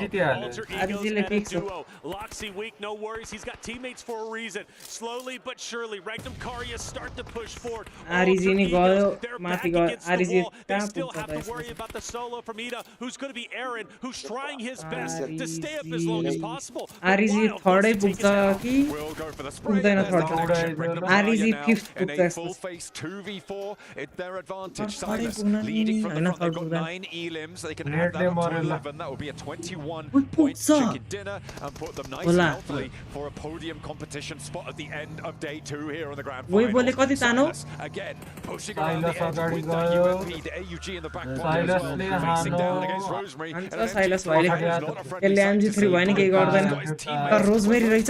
Alter Ego's Arizile and a fix हो duo. Loxy weak, no worries. He's got teammates for a reason. Slowly but surely, Regnum Karya start to push forward. Arizi Alter नि Egos, गयो they're माथि back गयो against the Arizi wall. They कहाँ still पुग्छ have त to worry यसमा about the solo from Ida, who's going to be Aaron, who's trying his best to stay up as long as possible. Arizi थर्डै पुग्छ कि Will go for the spray. पुग्दैन There's the third connection. Regnum Arizi Karya now 5th in पुग्छ a यसमा full face 2v4. It's their advantage. थर्डै Silas पुग्न leading from the हैन front. They've third got पुग्दैन 9 elims. They can add that up to 11. That will be a 21-point पुग्छ chicken dinner and put them nice and होला healthily for a podium competition spot at the end of day 2 here on the grand वही final. बोले कति तानो Silas again pushing around the edge with that UMP, the AUG in the back pocket as well. Facing down against Rosemary. And हान्छ an Silas empty भाइले target is not a friendly यसले sight to MG3 see. भयो नि केही गर्दैन He's got his तर teammates rosemary रहेछ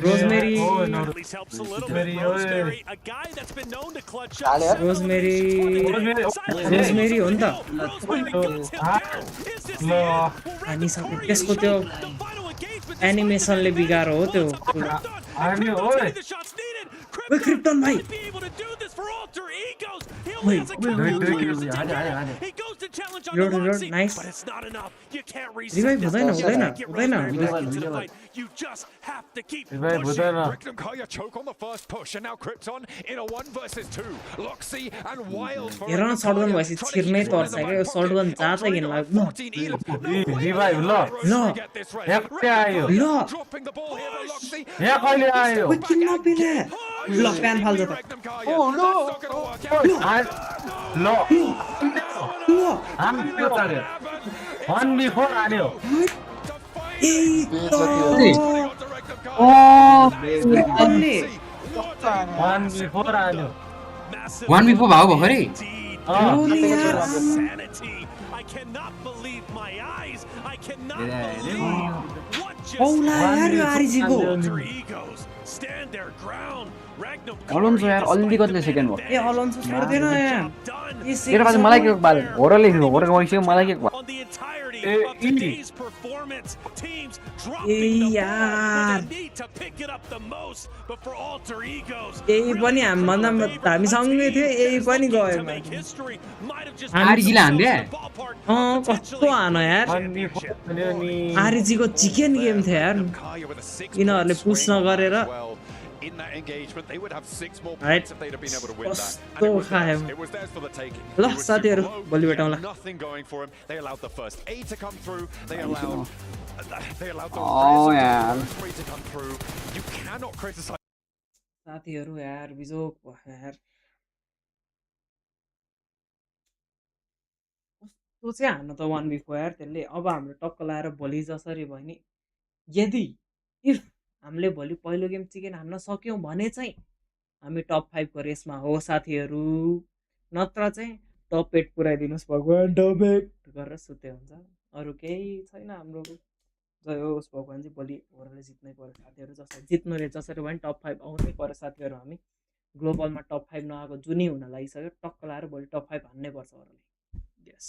rosemary At least helps a little bit. Rosemary, a guy that's been known to clutch up. Rosemary rosemary हो नि त हानिसक्यो त्यसको त्यो एनिमेसनले बिगारो हो त्यो ओइ क्रिप्टन भाइ रोड नाइस रिभाइभ हुँदैन हुँदैन हुँदैन You just have to keep Regnum Karya choke on the first push, and now Krypton in a 1 versus 2. Loxy and Wild for हेर न सर्टगन भएपछि छिर्नै पर्छ क्या यो सर्टगन जाँदै किन लाग्यो रिभाइभ ल आयो dropping the ball here by Loxy. यहाँ कहिले आयो किन नपिले ल प्यान फाल्छ त ल हामी त्यो तार्यो 1v4 हान्यो अन्ले 1v4 हान्यो 1v4 भाउ भर्खरै I cannot believe my eyes. I cannot believe what just OLA यार यो आरिजीको Alter Egos stand their ground. Regnum Alonso यार अलिकति सेकेन्ड भयो ए अलोन्सो छोड्दैन यार तेरो पास मलाई के बाल होरले होरको भइसक्यो मलाई के on the entirety of today's performance. Teams dropping the ball when they need to pick it up the most. But for Alter Egos, यही पनि हामी सँगै थियो यही पनि गयो make history might have just आरिजीले हान्दे कस्तो हान यार आरिजीको चिकन गेम थियो यार यिनीहरूले पुस नगरेर in that engagement they would have 6 more Right. points if they'd have been able to win that. And कस्तो खायो it was theirs for the taking. ल It was साथीहरु super low, भोलि he भेटौँला had nothing going for him. They allowed the first A to come through. They allowed the यार Rosemary to come through. You cannot criticize साथीहरु यार बिजोक भयो यार कस्तो चाहिँ हान्न त 1v4 यार त्यसले अब हाम्रो टक्क लाएर भोलि जसरी भयो नि यदि इफ हामीले भोलि पहिलो गेम चिकन हान्न सक्यौं भने चाहिँ हामी टप 5 को रेसमा हो साथीहरु नत्र चाहिँ टप 8 पुराइदिनुस् भगवान टप 8 गरेर सुते हुन्छ अरु केही छैन हाम्रो जय होस् भगवान चाहिँ भोलि होरले जित्नै पर्यो साथीहरु जसरी जित्नु रे जसरी भने टप 5 आउनै पर्यो साथीहरु हामी ग्लोबलमा टप 5 नआएको जुनी हुन लागिसक्यो टक्क लाएर भोलि टप 5 हान्नै पर्छ होरले यस